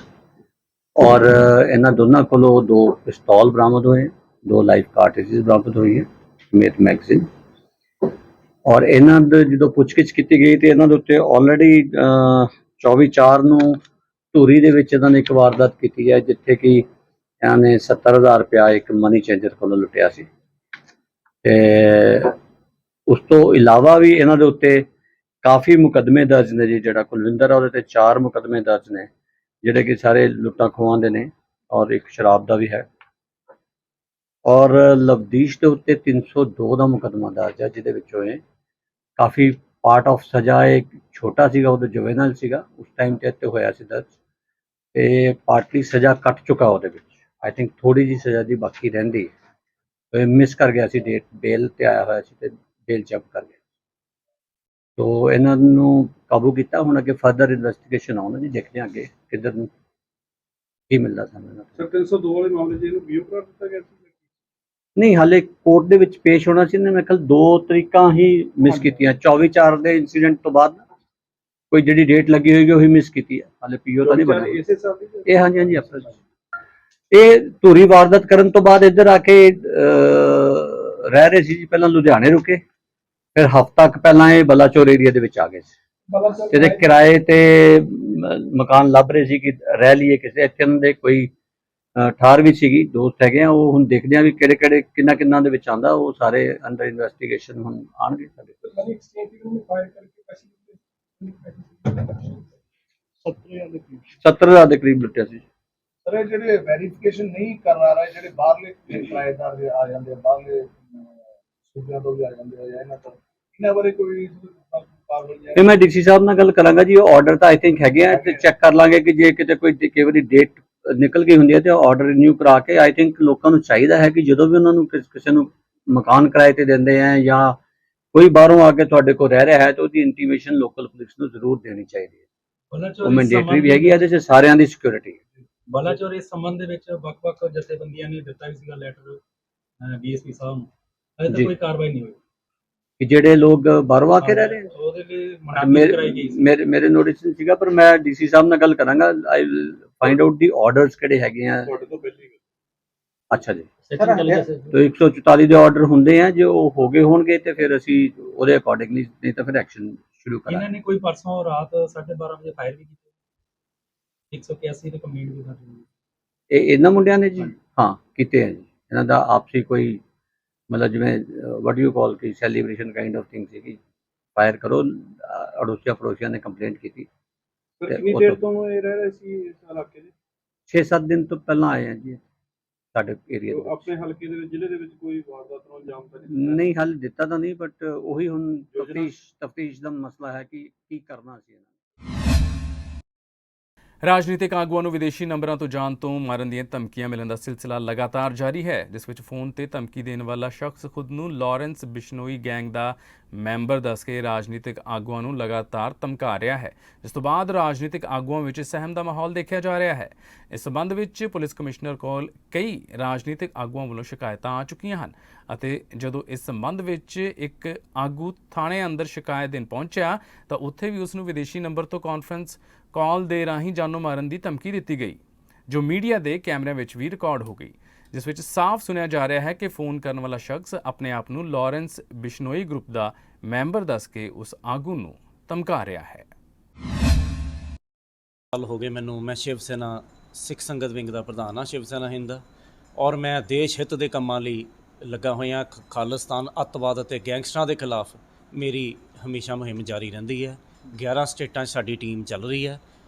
ਔਰ ਇਹਨਾਂ ਦੋਨਾਂ ਕੋਲੋਂ 2 ਪਿਸਤੌਲ ਬਰਾਮਦ ਹੋਏ, 2 ਲਾਈਵ ਕਾਰਟ੍ਰਿਜਸ ਬਰਾਮਦ ਹੋਈ ਹੈ ਸਮੇਤ ਮੈਗਜ਼ੀਨ। ਔਰ ਇਹਨਾਂ ਦੇ ਜਦੋਂ ਪੁੱਛਗਿੱਛ ਕੀਤੀ ਗਈ ਤੇ ਇਹਨਾਂ ਦੇ ਉੱਤੇ ਆਲਰੇਡੀ 24/4 ਨੂੰ ਧੂਰੀ ਦੇ ਵਿੱਚ ਇਹਨਾਂ ਨੇ ਇੱਕ ਵਾਰਦਾਤ ਕੀਤੀ ਹੈ ਜਿੱਥੇ ਕਿ ਇਹਨਾਂ ਨੇ 70,000 ਰੁਪਇਆ ਇੱਕ ਮਨੀ ਚੇਂਜਰ ਕੋਲੋਂ ਲੁੱਟਿਆ ਸੀ। ਤੇ ਉਸ ਤੋਂ ਇਲਾਵਾ ਵੀ ਇਹਨਾਂ ਦੇ ਉੱਤੇ ਕਾਫੀ ਮੁਕੱਦਮੇ ਦਰਜ ਨੇ ਜੀ। ਜਿਹੜਾ ਕੁਲਵਿੰਦਰ ਹੈ ਉਹਦੇ ਤੇ 4 ਮੁਕੱਦਮੇ ਦਰਜ ਨੇ ਜਿਹੜੇ ਕਿ ਸਾਰੇ ਲੁੱਟਾਂ ਖੋਹਾਂ ਦੇ ਨੇ, ਔਰ ਇੱਕ ਸ਼ਰਾਬ ਦਾ ਵੀ ਹੈ। ਔਰ ਲਵਦੀਸ਼ ਦੇ ਉੱਤੇ 302 ਦਾ ਮੁਕੱਦਮਾ ਦਰਜ ਹੈ ਜਿਹਦੇ ਵਿੱਚੋਂ ਇਹ ਕਾਫੀ ਪਾਰਟ ਆਫ ਸਜ਼ਾ ਇੱਕ ਛੋਟਾ ਸੀਗਾ, ਉਹਦਾ ਜੁਵੇਨਲ ਸੀਗਾ ਉਸ ਟਾਈਮ ਤੇ ਹੋਇਆ ਸੀ ਦਰਜ, ਤੇ ਪਾਰਟਲੀ ਸਜ਼ਾ ਕੱਟ ਚੁੱਕਾ ਉਹਦੇ ਵਿੱਚ। ਆਈ ਥਿੰਕ ਥੋੜੀ ਜੀ ਸਜ਼ਾ ਦੀ ਬਾਕੀ ਰਹਿੰਦੀ ਹੈ, ਮਿਸ ਕਰ ਗਿਆ ਸੀ ਡੇਟ, ਬੇਲ ਤੇ ਆਇਆ ਹੋਇਆ ਸੀ ਤੇ ਬੇਲ ਜੰਪ ਕਰ ਗਿਆ। ਤੋ ਇਹਨਾਂ ਨੂੰ ਕਾਬੂ ਕੀਤਾ। ਹੁਣ ਅੱਗੇ ਫਰਦਰ ਇਨਵੈਸਟੀਗੇਸ਼ਨ ਆਉਣਾ ਜੀ, ਦੇਖਦੇ ਹਾਂ ਅੱਗੇ ਕਿੱਧਰ ਨੂੰ ਕੀ ਮਿਲਦਾ ਸਾਨੂੰ। ਸਰ 302 ਵਾਲੇ ਮਾਮਲੇ 'ਚ ਇਹਨੂੰ ਵੀਓ ਕਰਾ ਦਿੱਤਾ ਗਿਆ ਸੀ? ਨਹੀਂ, ਹਾਲੇ ਕੋਰਟ ਦੇ ਵਿੱਚ ਪੇਸ਼ ਹੋਣਾ ਸੀ ਨੇ। ਮੇਰੇ ਖਿਆਲ 2 ਤਰੀਕਾਂ ਹੀ ਮਿਸ ਕੀਤੀਆਂ। 24/4 ਦੇ ਇੰਸੀਡੈਂਟ ਤੋਂ ਬਾਅਦ ਕੋਈ ਜਿਹੜੀ ਡੇਟ ਲੱਗੀ ਹੋਏਗੀ ਉਹੀ ਮਿਸ ਕੀਤੀ ਹੈ। ਹਾਲੇ ਪੀਓ ਤਾਂ ਨਹੀਂ ਬਣਿਆ ਇਹ। ਹਾਂਜੀ ਅਪ੍ਰੈਲ। ਇਹ ਧੂਰੀ ਵਾਰਦਾਤ ਕਰਨ ਤੋਂ ਬਾਅਦ ਇੱਧਰ ਆ ਕੇ ਰਹਿ ਰਹੇ ਸੀ ਜੀ। ਪਹਿਲਾਂ ਲੁਧਿਆਣੇ ਰੁਕੇ, ਫਿਰ ਹਫ਼ਤਾ ਕੁ ਪਹਿਲਾਂ ਇਹ ਬਲਾਚੌਰ ਏਰੀਆ ਦੇ ਵਿੱਚ ਆ ਗਏ ਸੀ। ਇਹਦੇ ਕਿਰਾਏ ਤੇ ਮਕਾਨ ਲੱਭ ਰਹੇ ਸੀ ਕਿ ਰਹਿ ਲਈਏ ਕਿਸੇ। ਇੱਥੇ ਉਹਨਾਂ ਦੇ ਕੋਈ ਠਾਰ ਵੀ ਸੀਗੀ, ਦੋਸਤ ਹੈਗੇ ਆ। ਉਹ ਹੁਣ ਦੇਖਦੇ ਆ ਵੀ ਕਿਹੜੇ ਕਿੰਨਾ ਦੇ ਵਿੱਚ ਆਉਂਦਾ। ਉਹ ਸਾਰੇ ਅੰਡਰ ਇਨਵੈਸਟੀਗੇਸ਼ਨ ਹੁਣ ਆਉਣਗੇ ਸਾਡੇ। 70,000 ਦੇ ਕਰੀਬ ਲੁੱਟਿਆ ਸੀ। ਸਰ ਜਿਹੜੇ ਵੈਰੀਫਿਕੇਸ਼ਨ ਨਹੀਂ ਕਰਵਾ ਰਹੇ, ਜਿਹੜੇ ਬਾਹਰਲੇ ਕਿਰਾਏਦਾਰ ਆ ਜਾਂਦੇ ਆ, ਬਾਹਰਲੇ ਸੂਬਿਆਂ ਤੋਂ ਵੀ ਆ ਜਾਂਦੇ ਆ ਜਾਂ ਇਹਨਾਂ ਬਾਰੇ ਕੋਈ ਕਾਰਵਾਈ? ਇਹ ਮੈਂ ਡੀਸੀ ਸਾਹਿਬ ਨਾਲ ਗੱਲ ਕਰਾਂਗਾ ਜੀ। ਉਹ ਆਰਡਰ ਤਾਂ ਆਈ ਥਿੰਕ ਹੈਗੇ ਆ ਤੇ ਚੈੱਕ ਕਰ ਲਾਂਗੇ ਕਿ ਜੇ ਕਿਤੇ ਕੋਈ ਕਈ ਵਾਰੀ ਡੇਟ ਨਿਕਲ ਗਈ ਹੁੰਦੀ ਹੈ ਤੇ ਆਰਡਰ ਰਿਨਿਊ ਕਰਾ ਕੇ। ਆਈ ਥਿੰਕ ਲੋਕਾਂ ਨੂੰ ਚਾਹੀਦਾ ਹੈ ਕਿ ਜਦੋਂ ਵੀ ਉਹਨਾਂ ਨੂੰ ਕਿਸੇ ਨੂੰ ਮਕਾਨ ਕਿਰਾਏ ਤੇ ਦਿੰਦੇ ਆ ਜਾਂ ਕੋਈ ਬਾਹਰੋਂ ਆ ਕੇ ਤੁਹਾਡੇ ਕੋਲ ਰਹਿ ਰਿਹਾ ਹੈ ਤਾਂ ਉਹਦੀ ਇੰਟੀਮੇਸ਼ਨ ਲੋਕਲ ਪੁਲਿਸ ਨੂੰ ਜ਼ਰੂਰ ਦੇਣੀ ਚਾਹੀਦੀ ਹੈ। ਉਹ ਮੈਂਡੇਟਰੀ ਵੀ ਹੈਗੀ, ਇਹਦੇ 'ਚ ਸਾਰਿਆਂ ਦੀ ਸਿਕਿਉਰਿਟੀ ਹੈ। ਬਲਾਚੌਰ ਇਸ ਸੰਬੰਧ ਦੇ ਵਿੱਚ ਵੱਖ-ਵੱਖ ਜਥੇਬੰਦੀਆਂ ਨੇ ਦਿੱਤਾ ਵੀ ਸੀਗਾ ਲੈਟਰ DSP ਸਾਹਿਬ ਨੂੰ, ਅਜੇ ਤੱਕ ਕੋਈ ਕਾਰਵਾਈ ਨਹੀਂ ਹੋਈ ਕਿ ਜਿਹੜੇ ਲੋਕ ਬਾਹਰੋਂ ਆ ਕੇ ਰਹਿ ਰਹੇ ਉਹਦੇ ਲਈ ਮਨਾਹੀ ਕਰਾਈ ਗਈ ਸੀ। ਮੇਰੇ ਨੋਟਿਸ ਨਹੀਂ ਸੀਗਾ, ਪਰ ਮੈਂ ਡੀਸੀ ਸਾਹਿਬ ਨਾਲ ਗੱਲ ਕਰਾਂਗਾ। I will find out the orders ਕਿਹੜੇ ਹੈਗੇ ਆ। ਅੱਛਾ ਜੀ, तो 144 ਦੇ ਆਰਡਰ ਹੁੰਦੇ ਆ। ਜੇ ਉਹ ਹੋ ਗਏ ਹੋਣਗੇ ਤੇ ਫਿਰ ਅਸੀਂ ਉਹਦੇ ਅਕੋਰਡਿੰਗਲੀ, ਨਹੀਂ ਤਾਂ ਫਿਰ ਐਕਸ਼ਨ ਸ਼ੁਰੂ ਕਰਾਂਗੇ। ਇਹਨਾਂ ਨੇ ਕੋਈ ਪਰਸੋਂ ਰਾਤ 12:30 ਵਜੇ ਫਾਇਰ ਵੀ ਕੀਤੇ, 181 ਤੇ ਕੰਪਲੇਂਟ ਵੀ ਕੀਤੀ। ਇਹ ਇਹਨਾਂ ਮੁੰਡਿਆਂ ਨੇ ਜੀ? ਹਾਂ ਕੀਤੇ ਆ ਜੀ। ਇਹਨਾਂ ਦਾ ਆਪਸੀ ਕੋਈ ਮਤਲਬ ਜਿਵੇਂ ਵਾਟ ਯੂ ਕਾਲ ਕਿ ਸੈਲੀਬ੍ਰੇਸ਼ਨ ਕਾਈਂਡ ਆਫ ਥਿੰਗ ਸੀਗੀ। ਫਾਇਰ ਕਰੋ, ਅੜੋਸੀਆਂ ਪੜੋਸੀਆਂ ਨੇ ਕੰਪਲੇਂਟ ਕੀਤੀ ਸਰ ਕਿੰਨੀ ਦੇਰ ਤੋਂ ਇਹ ਰਹਿ ਰਹੇ ਸੀ ਇਸ ਇਲਾਕੇ 'ਚ? 6-7 ਦਿਨ ਤੋਂ ਪਹਿਲਾਂ ਆਏ ਹਾਂ ਜੀ ਸਾਡੇ ਏਰੀਆ ਦੇ ਵਿੱਚ। ਆਪਣੇ ਹਲਕੇ ਦੇ ਵਿੱਚ, ਜ਼ਿਲ੍ਹੇ ਦੇ ਵਿੱਚ ਕੋਈ ਵਾਰਦਾਤ ਨੂੰ ਅੰਜਾਮ ਤਾਂ ਨਹੀਂ ਨਹੀਂ, ਹਾਲੇ ਦਿੱਤਾ ਤਾਂ ਨਹੀਂ, ਬਟ ਉਹੀ ਹੁਣ ਤਫਤੀਸ਼ ਦਾ ਮਸਲਾ ਹੈ ਕਿ ਕੀ ਕਰਨਾ ਸੀ ਇਹਨਾਂ ਨੇ। ਰਾਜਨੀਤਿਕ ਆਗੂਆਂ ਨੂੰ ਵਿਦੇਸ਼ੀ ਨੰਬਰਾਂ ਤੋਂ ਜਾਣ ਤੋਂ ਮਾਰਨ ਦੀਆਂ ਧਮਕੀਆਂ ਮਿਲਣ ਦਾ ਸਿਲਸਿਲਾ ਲਗਾਤਾਰ ਜਾਰੀ ਹੈ, ਜਿਸ ਵਿੱਚ ਫੋਨ ਤੇ ਧਮਕੀ ਦੇਣ ਵਾਲਾ ਸ਼ਖਸ ਖੁਦ ਨੂੰ ਲਾਰੈਂਸ ਬਿਸ਼ਨੋਈ ਗੈਂਗ ਦਾ ਮੈਂਬਰ ਦੱਸ ਕੇ ਰਾਜਨੀਤਿਕ ਆਗੂਆਂ ਨੂੰ ਲਗਾਤਾਰ ਧਮਕਾ ਰਿਹਾ ਹੈ, ਜਿਸ ਤੋਂ ਬਾਅਦ ਰਾਜਨੀਤਿਕ ਆਗੂਆਂ ਵਿੱਚ ਸਹਿਮ ਦਾ ਮਾਹੌਲ ਦੇਖਿਆ ਜਾ ਰਿਹਾ ਹੈ। ਇਸ ਸਬੰਧ ਵਿੱਚ ਪੁਲਿਸ ਕਮਿਸ਼ਨਰ ਕੋਲ ਕਈ ਰਾਜਨੀਤਿਕ ਆਗੂਆਂ ਵੱਲੋਂ ਸ਼ਿਕਾਇਤਾਂ ਆ ਚੁੱਕੀਆਂ ਹਨ ਅਤੇ ਜਦੋਂ ਇਸ ਸੰਬੰਧ ਵਿੱਚ ਇੱਕ ਆਗੂ ਥਾਣੇ ਅੰਦਰ ਸ਼ਿਕਾਇਤ ਦੇਣ ਪਹੁੰਚਿਆ ਤਾਂ ਉੱਥੇ ਵੀ ਉਸ ਨੂੰ ਵਿਦੇਸ਼ੀ ਨੰਬਰ ਤੋਂ ਕਾਨਫਰੰਸ ਕਾਲ ਦੇ ਰਾਹੀਂ ਜਾਨੋਂ ਮਾਰਨ ਦੀ ਧਮਕੀ ਦਿੱਤੀ ਗਈ, ਜੋ ਮੀਡੀਆ ਦੇ ਕੈਮਰਿਆਂ ਵਿੱਚ ਵੀ ਰਿਕਾਰਡ ਹੋ ਗਈ, ਜਿਸ ਵਿੱਚ ਸਾਫ਼ ਸੁਣਿਆ ਜਾ ਰਿਹਾ ਹੈ ਕਿ ਫੋਨ ਕਰਨ ਵਾਲਾ ਸ਼ਖਸ ਆਪਣੇ ਆਪ ਨੂੰ ਲਾਰੈਂਸ ਬਿਸ਼ਨੋਈ ਗਰੁੱਪ ਦਾ ਮੈਂਬਰ ਦੱਸ ਕੇ ਉਸ ਆਗੂ ਨੂੰ ਧਮਕਾ ਰਿਹਾ ਹੈ। ਸਾਲ ਹੋ ਗਏ ਮੈਨੂੰ, ਮੈਂ ਸ਼ਿਵ ਸੈਨਾ ਸਿੱਖ ਸੰਗਤ ਵਿੰਗ ਦਾ ਪ੍ਰਧਾਨ ਹਾਂ, ਸ਼ਿਵ ਸੈਨਾ ਹਿੰਦ ਦਾ, ਔਰ ਮੈਂ ਦੇਸ਼ ਹਿੱਤ ਦੇ ਕੰਮਾਂ ਲਈ ਲੱਗਾ ਹੋਇਆ। ਖਾਲਿਸਤਾਨ, ਅੱਤਵਾਦ ਅਤੇ ਗੈਂਗਸਟਰਾਂ ਦੇ ਖਿਲਾਫ ਮੇਰੀ ਹਮੇਸ਼ਾ ਮੁਹਿੰਮ ਜਾਰੀ ਰਹਿੰਦੀ ਹੈ। 11 ਸਟੇਟਾਂ 'ਚ ਸਾਡੀ ਟੀਮ ਚੱਲ ਰਹੀ ਹੈ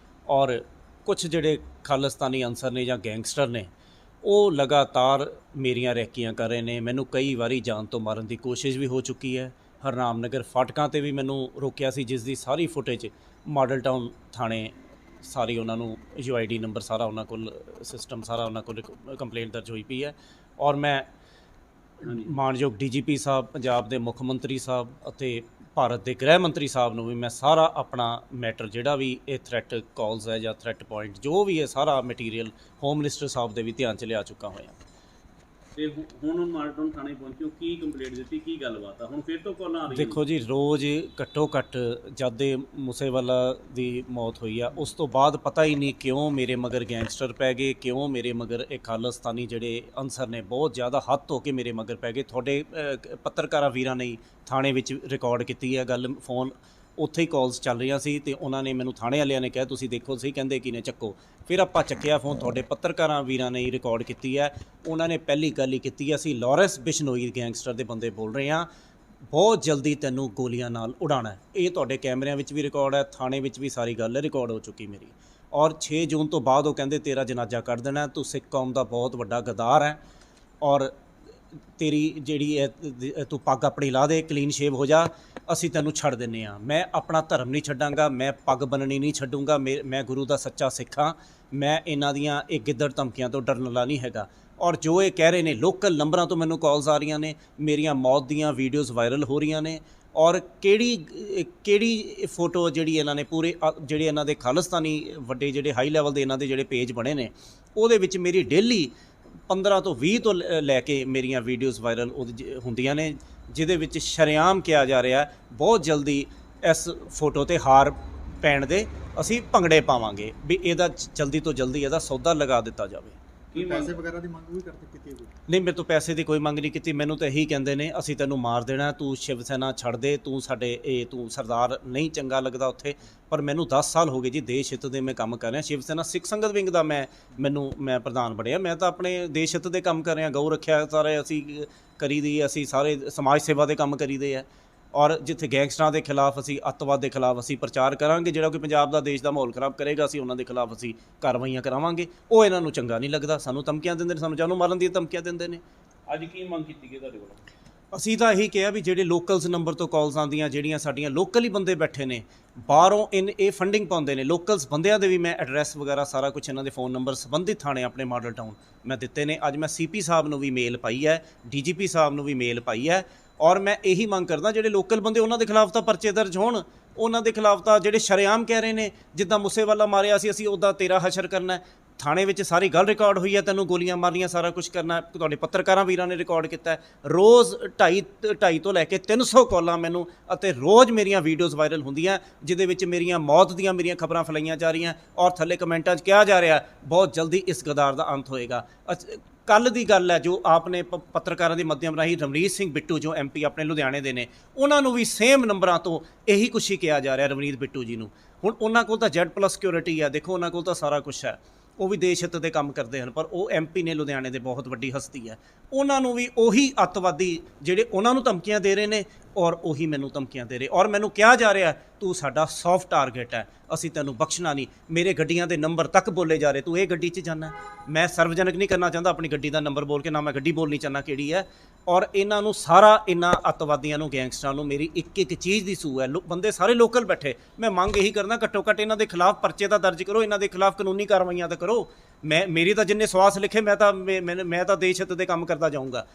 ਔਰ ਕੁਝ ਜਿਹੜੇ ਖਾਲਿਸਤਾਨੀ ਅਨਸਰ ਨੇ ਜਾਂ ਗੈਂਗਸਟਰ ਨੇ ਉਹ ਲਗਾਤਾਰ ਮੇਰੀਆਂ ਰੈਕੀਆਂ ਕਰ ਰਹੇ ਨੇ। ਮੈਨੂੰ ਕਈ ਵਾਰੀ ਜਾਨ ਤੋਂ ਮਾਰਨ ਦੀ ਕੋਸ਼ਿਸ਼ ਵੀ ਹੋ ਚੁੱਕੀ ਹੈ। ਹਰਨਾਮ ਨਗਰ ਫਾਟਕਾਂ ਤੇ ਵੀ ਮੈਨੂੰ ਰੋਕਿਆ ਸੀ, ਜਿਸ ਦੀ ਸਾਰੀ ਫੁਟੇਜ ਮਾਡਲ ਟਾਊਨ ਥਾਣੇ ਸਾਰੀ ਉਹਨਾਂ ਨੂੰ UID ਨੰਬਰ ਸਾਰਾ ਉਹਨਾਂ ਕੋਲ ਸਿਸਟਮ ਸਾਰਾ ਉਹਨਾਂ ਕੋਲ ਕੰਪਲੇਂਟ ਦਰਜ ਹੋਈ ਪਈ ਹੈ। ਔਰ ਮੈਂ ਮਾਨਯੋਗ DGP ਸਾਹਿਬ, ਪੰਜਾਬ ਦੇ ਮੁੱਖ ਮੰਤਰੀ ਸਾਹਿਬ ਅਤੇ ਭਾਰਤ ਦੇ ਗ੍ਰਹਿ ਮੰਤਰੀ ਸਾਹਿਬ ਨੂੰ ਵੀ ਮੈਂ ਸਾਰਾ ਆਪਣਾ ਮੈਟਰ ਜਿਹੜਾ ਵੀ ਇਹ ਥ੍ਰੈਟ ਕਾਲਸ ਹੈ ਜਾਂ ਥ੍ਰੈਟ ਪੁਆਇੰਟ ਜੋ ਵੀ ਹੈ ਸਾਰਾ ਮਟੀਰੀਅਲ ਹੋਮ ਮਿਨਿਸਟਰ ਸਾਹਿਬ ਦੇ ਵੀ ਧਿਆਨ 'ਚ ਲਿਆ ਚੁੱਕਾ ਹੋਇਆ। ਤੇ ਹੁਣ ਮਾਰਟਨ ਥਾਣੇ ਪਹੁੰਚੋ, ਕੀ ਕੰਪਲੇਂਟ ਦਿੱਤੀ, ਕੀ ਗੱਲਬਾਤ ਆ? ਹੁਣ ਫਿਰ ਤੋਂ ਕਾਲਾਂ ਆ ਰਹੀਆਂ? ਦੇਖੋ ਜੀ, ਰੋਜ਼ ਘੱਟੋ ਘੱਟ ਜਦ ਦੇ ਮੂਸੇਵਾਲਾ ਦੀ ਮੌਤ ਹੋਈ ਆ ਉਸ ਤੋਂ ਬਾਅਦ ਪਤਾ ਹੀ ਨਹੀਂ ਕਿਉਂ ਮੇਰੇ ਮਗਰ ਗੈਂਗਸਟਰ ਪੈ ਗਏ, ਕਿਉਂ ਮੇਰੇ ਮਗਰ ਇਹ ਖਾਲਿਸਤਾਨੀ ਜਿਹੜੇ ਅਨਸਰ ਨੇ ਬਹੁਤ ਜ਼ਿਆਦਾ ਹੱਥ ਧੋ ਕੇ ਮੇਰੇ ਮਗਰ ਪੈ ਗਏ। ਤੁਹਾਡੇ ਪੱਤਰਕਾਰਾਂ ਵੀਰਾਂ ਨੇ ਥਾਣੇ ਵਿੱਚ ਰਿਕਾਰਡ ਕੀਤੀ ਹੈ ਗੱਲ, ਫੋਨ ਉੱਥੇ ਹੀ ਕਾਲਸ ਚੱਲ ਰਹੀਆਂ ਸੀ ਤੇ ਉਹਨਾਂ ਨੇ ਮੈਨੂੰ ਥਾਣੇ ਵਾਲਿਆਂ ਨੇ ਕਿਹਾ ਤੁਸੀਂ ਦੇਖੋ ਸਹੀ, ਕਹਿੰਦੇ ਕੀ ਨੇ ਚੱਕੋ। ਫਿਰ ਆਪਾਂ ਚੱਕਿਆ ਫੋਨ, ਤੁਹਾਡੇ ਪੱਤਰਕਾਰਾਂ ਵੀਰਾਂ ਨੇ ਹੀ ਰਿਕਾਰਡ ਕੀਤੀ ਹੈ। ਉਹਨਾਂ ਨੇ ਪਹਿਲੀ ਗੱਲ ਹੀ ਕੀਤੀ ਹੈ, ਅਸੀਂ ਲਾਰੈਂਸ ਬਿਸ਼ਨੋਈ ਗੈਂਗਸਟਰ ਦੇ ਬੰਦੇ ਬੋਲ ਰਹੇ ਹਾਂ, ਬਹੁਤ ਜਲਦੀ ਤੈਨੂੰ ਗੋਲੀਆਂ ਨਾਲ ਉਡਾਉਣਾ। ਇਹ ਤੁਹਾਡੇ ਕੈਮਰਿਆਂ ਵਿੱਚ ਵੀ ਰਿਕਾਰਡ ਹੈ, ਥਾਣੇ ਵਿੱਚ ਵੀ ਸਾਰੀ ਗੱਲ ਰਿਕਾਰਡ ਹੋ ਚੁੱਕੀ ਮੇਰੀ। ਔਰ 6 ਜੂਨ ਤੋਂ ਬਾਅਦ ਉਹ ਕਹਿੰਦੇ ਤੇਰਾ ਜਨਾਜ਼ਾ ਕੱਢ ਦੇਣਾ, ਤੂੰ ਸਿੱਖ ਕੌਮ ਦਾ ਬਹੁਤ ਵੱਡਾ ਗਦਾਰ ਹੈ ਔਰ ਤੇਰੀ ਜਿਹੜੀ ਹੈ ਤੂੰ ਪੱਗ ਆਪਣੀ ਲਾ ਦੇ, ਕਲੀਨ ਸ਼ੇਵ ਹੋ ਜਾ, ਅਸੀਂ ਤੈਨੂੰ ਛੱਡ ਦਿੰਦੇ ਹਾਂ। ਮੈਂ ਆਪਣਾ ਧਰਮ ਨਹੀਂ ਛੱਡਾਂਗਾ, ਮੈਂ ਪੱਗ ਬੰਨਣੀ ਨਹੀਂ ਛੱਡੂੰਗਾ, ਮੈਂ ਗੁਰੂ ਦਾ ਸੱਚਾ ਸਿੱਖ ਹਾਂ। ਮੈਂ ਇਹਨਾਂ ਦੀਆਂ ਇਹ ਗਿੱਦੜ ਧਮਕੀਆਂ ਤੋਂ ਡਰਨ ਵਾਲਾ ਨਹੀਂ ਹੈਗਾ। ਔਰ ਜੋ ਇਹ ਕਹਿ ਰਹੇ ਨੇ, ਲੋਕਲ ਨੰਬਰਾਂ ਤੋਂ ਮੈਨੂੰ ਕਾਲਸ ਆ ਰਹੀਆਂ ਨੇ, ਮੇਰੀਆਂ ਮੌਤ ਦੀਆਂ ਵੀਡੀਓਜ਼ ਵਾਇਰਲ ਹੋ ਰਹੀਆਂ ਨੇ ਔਰ ਕਿਹੜੀ ਫੋਟੋ ਜਿਹੜੀ ਇਹਨਾਂ ਨੇ ਪੂਰੇ ਜਿਹੜੇ ਇਹਨਾਂ ਦੇ ਖਾਲਿਸਤਾਨੀ ਵੱਡੇ ਜਿਹੜੇ ਹਾਈ ਲੈਵਲ ਦੇ ਇਹਨਾਂ ਦੇ ਜਿਹੜੇ ਪੇਜ ਬਣੇ ਨੇ ਉਹਦੇ ਵਿੱਚ ਮੇਰੀ ਡੇਲੀ 15 ਤੋਂ 20 ਤੋਂ ਲੈ ਕੇ ਮੇਰੀਆਂ ਵੀਡੀਓਜ਼ ਵਾਇਰਲ ਹੁੰਦੀਆਂ ਨੇ, ਜਿਹਦੇ ਵਿੱਚ ਸ਼ਰੇਆਮ ਕਿਹਾ ਜਾ ਰਿਹਾ ਬਹੁਤ ਜਲਦੀ ਇਸ ਫੋਟੋ ਤੇ ਹਾਰ ਪੈਣ ਦੇ ਅਸੀਂ ਭੰਗੜੇ ਪਾਵਾਂਗੇ ਵੀ ਇਹਦਾ ਜਲਦੀ ਤੋਂ ਜਲਦੀ ਇਹਦਾ ਸੌਦਾ ਲਗਾ ਦਿੱਤਾ ਜਾਵੇ। ਕੀ ਪੈਸੇ ਵਗੈਰਾ ਦੀ ਮੰਗ ਵੀ ਕੀਤੀ ਹੈ? ਨਹੀਂ, ਮੇਰੇ ਤੋਂ ਪੈਸੇ ਦੀ ਕੋਈ ਮੰਗ ਨਹੀਂ ਕੀਤੀ। ਮੈਨੂੰ ਤਾਂ ਇਹੀ ਕਹਿੰਦੇ ਨੇ ਅਸੀਂ ਤੈਨੂੰ ਮਾਰ ਦੇਣਾ, ਤੂੰ ਸ਼ਿਵ ਸੈਨਾ ਛੱਡ ਦੇ, ਤੂੰ ਸਾਡੇ ਤੂੰ ਸਰਦਾਰ ਨਹੀਂ ਚੰਗਾ ਲੱਗਦਾ ਉੱਥੇ। ਪਰ ਮੈਨੂੰ 10 ਸਾਲ ਹੋ ਗਏ ਜੀ ਦੇਸ਼ ਹਿੱਤ ਦੇ ਮੈਂ ਕੰਮ ਕਰ ਰਿਹਾ। ਸ਼ਿਵ ਸੈਨਾ ਸਿੱਖ ਸੰਗਤ ਵਿੰਗ ਦਾ ਮੈਂ ਪ੍ਰਧਾਨ ਬਣਿਆ। ਮੈਂ ਤਾਂ ਆਪਣੇ ਦੇਸ਼ ਹਿੱਤ ਦੇ ਕੰਮ ਕਰ ਰਿਹਾ, ਗਊ ਰੱਖਿਆ ਸਾਰੇ ਅਸੀਂ ਕਰੀਦੀ, ਅਸੀਂ ਸਾਰੇ ਸਮਾਜ ਸੇਵਾ ਦੇ ਕੰਮ ਕਰੀਦੇ ਆ। ਔਰ ਜਿੱਥੇ ਗੈਂਗਸਟਰਾਂ ਦੇ ਖਿਲਾਫ ਅਸੀਂ, ਅੱਤਵਾਦ ਦੇ ਖਿਲਾਫ ਅਸੀਂ ਪ੍ਰਚਾਰ ਕਰਾਂਗੇ, ਜਿਹੜਾ ਕਿ ਪੰਜਾਬ ਦਾ ਦੇਸ਼ ਦਾ ਮਾਹੌਲ ਖਰਾਬ ਕਰੇਗਾ, ਅਸੀਂ ਉਹਨਾਂ ਦੇ ਖਿਲਾਫ ਅਸੀਂ ਕਾਰਵਾਈਆਂ ਕਰਾਵਾਂਗੇ। ਉਹ ਇਹਨਾਂ ਨੂੰ ਚੰਗਾ ਨਹੀਂ ਲੱਗਦਾ, ਸਾਨੂੰ ਧਮਕੀਆਂ ਦਿੰਦੇ ਨੇ, ਸਾਨੂੰ ਜਾਨੋਂ ਮਾਰਨ ਦੀਆਂ ਧਮਕੀਆਂ ਦਿੰਦੇ ਨੇ। ਅੱਜ ਕੀ ਮੰਗ ਕੀਤੀ ਗਈ ਤੁਹਾਡੇ ਕੋਲ? ਅਸੀਂ ਤਾਂ ਇਹੀ ਕਿਹਾ ਵੀ ਜਿਹੜੇ ਲੋਕਲਸ ਨੰਬਰ ਤੋਂ ਕਾਲਸ ਆਉਂਦੀਆਂ, ਜਿਹੜੀਆਂ ਸਾਡੀਆਂ ਲੋਕਲ ਹੀ ਬੰਦੇ ਬੈਠੇ ਨੇ ਬਾਹਰੋਂ ਇਹ ਫੰਡਿੰਗ ਪਾਉਂਦੇ ਨੇ, ਲੋਕਲਸ ਬੰਦਿਆਂ ਦੇ ਵੀ ਮੈਂ ਐਡਰੈਸ ਵਗੈਰਾ ਸਾਰਾ ਕੁਝ ਇਹਨਾਂ ਦੇ ਫ਼ੋਨ ਨੰਬਰ ਸੰਬੰਧਿਤ ਥਾਣੇ ਆਪਣੇ ਮਾਡਲ ਟਾਊਨ ਮੈਂ ਦਿੱਤੇ ਨੇ। ਅੱਜ ਮੈਂ CP ਸਾਹਿਬ ਨੂੰ ਵੀ ਮੇਲ ਪਾਈ ਹੈ, DGP ਸਾਹਿਬ ਨੂੰ ਵੀ ਮੇਲ ਪਾਈ ਹੈ ਔਰ ਮੈਂ ਇਹੀ ਮੰਗ ਕਰਦਾ ਜਿਹੜੇ ਲੋਕਲ ਬੰਦੇ ਉਹਨਾਂ ਦੇ ਖਿਲਾਫ ਤਾਂ ਪਰਚੇ ਦਰਜ ਹੋਣ, ਉਹਨਾਂ ਦੇ ਖਿਲਾਫ ਤਾਂ ਜਿਹੜੇ ਸ਼ਰੇਆਮ ਕਹਿ ਰਹੇ ਨੇ ਜਿੱਦਾਂ ਮੂਸੇਵਾਲਾ ਮਾਰਿਆ ਸੀ ਅਸੀਂ ਉੱਦਾਂ ਤੇਰਾ ਹਸ਼ਰ ਕਰਨਾ। ਥਾਣੇ ਵਿੱਚ ਸਾਰੀ ਗੱਲ ਰਿਕਾਰਡ ਹੋਈ ਹੈ, ਤੈਨੂੰ ਗੋਲੀਆਂ ਮਾਰਨੀਆਂ ਸਾਰਾ ਕੁਝ ਕਰਨਾ। ਤੁਹਾਡੇ ਪੱਤਰਕਾਰਾਂ ਵੀਰਾਂ ਨੇ ਰਿਕਾਰਡ ਕੀਤਾ। ਰੋਜ਼ 250 ਤੋਂ ਲੈ ਕੇ 300 ਕਾਲਾਂ ਮੈਨੂੰ ਅਤੇ ਰੋਜ਼ ਮੇਰੀਆਂ ਵੀਡੀਓਜ਼ ਵਾਇਰਲ ਹੁੰਦੀਆਂ ਜਿਹਦੇ ਵਿੱਚ ਮੇਰੀਆਂ ਮੌਤ ਦੀਆਂ ਮੇਰੀਆਂ ਖਬਰਾਂ ਫੈਲਾਈਆਂ ਜਾ ਰਹੀਆਂ ਔਰ ਥੱਲੇ ਕਮੈਂਟਾਂ 'ਚ ਕਿਹਾ ਜਾ ਰਿਹਾ ਬਹੁਤ ਜਲਦੀ ਇਸ ਗਦਾਰ ਦਾ ਅੰਤ ਹੋਏਗਾ। ਕੱਲ੍ਹ ਦੀ ਗੱਲ ਹੈ ਜੋ ਆਪਨੇ ਪੱਤਰਕਾਰਾਂ ਦੇ ਮਾਧਿਅਮ ਰਾਹੀਂ ਰਵਨੀਤ ਸਿੰਘ ਬਿੱਟੂ ਜੋ MP ਆਪਣੇ ਲੁਧਿਆਣੇ ਦੇ ਨੇ, ਉਹਨਾਂ ਨੂੰ ਵੀ ਸੇਮ ਨੰਬਰਾਂ ਤੋਂ ਇਹੀ ਕੁਛ ਹੀ ਕਿਹਾ ਜਾ ਰਿਹਾ ਰਵਨੀਤ ਬਿੱਟੂ ਜੀ ਨੂੰ। ਹੁਣ ਉਹਨਾਂ ਕੋਲ ਤਾਂ Z+ ਸਿਕਿਉਰਿਟੀ ਹੈ, ਦੇਖੋ ਉਹਨਾਂ ਕੋਲ ਤਾਂ ਸਾਰਾ ਕੁਛ ਹੈ। ਉਹ ਵੀ ਦੇਸ਼ ਹਿੱਤ ਦੇ ਕੰਮ ਕਰਦੇ ਹਨ, ਪਰ ਉਹ MP ਨੇ ਲੁਧਿਆਣੇ ਦੇ, ਬਹੁਤ ਵੱਡੀ ਹਸਤੀ ਹੈ। ਉਹਨਾਂ ਨੂੰ ਵੀ ਉਹੀ ਅੱਤਵਾਦੀ ਜਿਹੜੇ ਉਹਨਾਂ ਨੂੰ ਧਮਕੀਆਂ ਦੇ ਰਹੇ ਨੇ ਔਰ ਉਹੀ ਮੈਨੂੰ ਧਮਕੀਆਂ ਦੇ ਰਹੇ, ਔਰ ਮੈਨੂੰ ਕਿਹਾ ਜਾ ਰਿਹਾ ਤੂੰ ਸਾਡਾ ਸੌਫਟ ਟਾਰਗੇਟ ਹੈ, ਅਸੀਂ ਤੈਨੂੰ ਬਖਸ਼ਣਾ ਨਹੀਂ। ਮੇਰੇ ਗੱਡੀਆਂ ਦੇ ਨੰਬਰ ਤੱਕ ਬੋਲੇ ਜਾ ਰਹੇ, ਤੂੰ ਇਹ ਗੱਡੀ 'ਚ ਜਾਣਾ। ਮੈਂ ਸਰਵਜਨਕ ਨਹੀਂ ਕਰਨਾ ਚਾਹੁੰਦਾ ਆਪਣੀ ਗੱਡੀ ਦਾ ਨੰਬਰ ਬੋਲ ਕੇ, ਨਾ ਮੈਂ ਗੱਡੀ ਬੋਲਣੀ ਚਾਹੁੰਦਾ ਕਿਹੜੀ ਹੈ। ਔਰ ਇਹਨਾਂ ਨੂੰ ਸਾਰਾ, ਇਹਨਾਂ ਅੱਤਵਾਦੀਆਂ ਨੂੰ, ਗੈਂਗਸਟਰਾਂ ਨੂੰ ਮੇਰੀ ਇੱਕ ਇੱਕ ਚੀਜ਼ ਦੀ ਸੂਹ ਹੈ। ਬੰਦੇ ਸਾਰੇ ਲੋਕਲ ਬੈਠੇ, ਮੈਂ ਮੰਗ ਇਹੀ ਕਰਦਾ ਘੱਟੋ ਘੱਟ ਇਹਨਾਂ ਦੇ ਖਿਲਾਫ ਪਰਚੇ ਤਾਂ ਦਰਜ ਕਰੋ, ਇਹਨਾਂ ਦੇ ਖਿਲਾਫ ਕਾਨੂੰਨੀ ਕਾਰਵਾਈਆਂ ਤਾਂ ਕਰੋ। ਮੇਰੀ ਤਾਂ ਜਿੰਨੇ ਸਵਾਸ ਲਿਖੇ, ਮੈਂ ਤਾਂ ਦੇਸ਼ ਹਿੱਤ ਦੇ ਕੰਮ ਕਰਦਾ ਜਾਊਂਗਾ।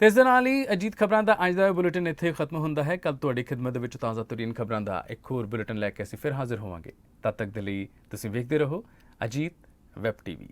ਤੇ ਇਸ ਦੇ ਨਾਲ ਹੀ ਅਜੀਤ ਖਬਰਾਂ ਦਾ ਅੱਜ ਦਾ ਬੁਲੇਟਿਨ ਇੱਥੇ ਖਤਮ ਹੁੰਦਾ ਹੈ। ਕੱਲ੍ਹ ਤੁਹਾਡੀ ਖਿਦਮਤ ਦੇ ਵਿੱਚ ਤਾਜ਼ਾ ਤਰੀਨ ਖਬਰਾਂ ਦਾ ਇੱਕ ਹੋਰ ਬੁਲੇਟਿਨ ਲੈ ਕੇ ਅਸੀਂ ਫਿਰ ਹਾਜ਼ਰ ਹੋਵਾਂਗੇ। ਤਦ ਤੱਕ ਦੇ ਲਈ ਤੁਸੀਂ ਵੇਖਦੇ ਰਹੋ ਅਜੀਤ ਵੈਬ TV।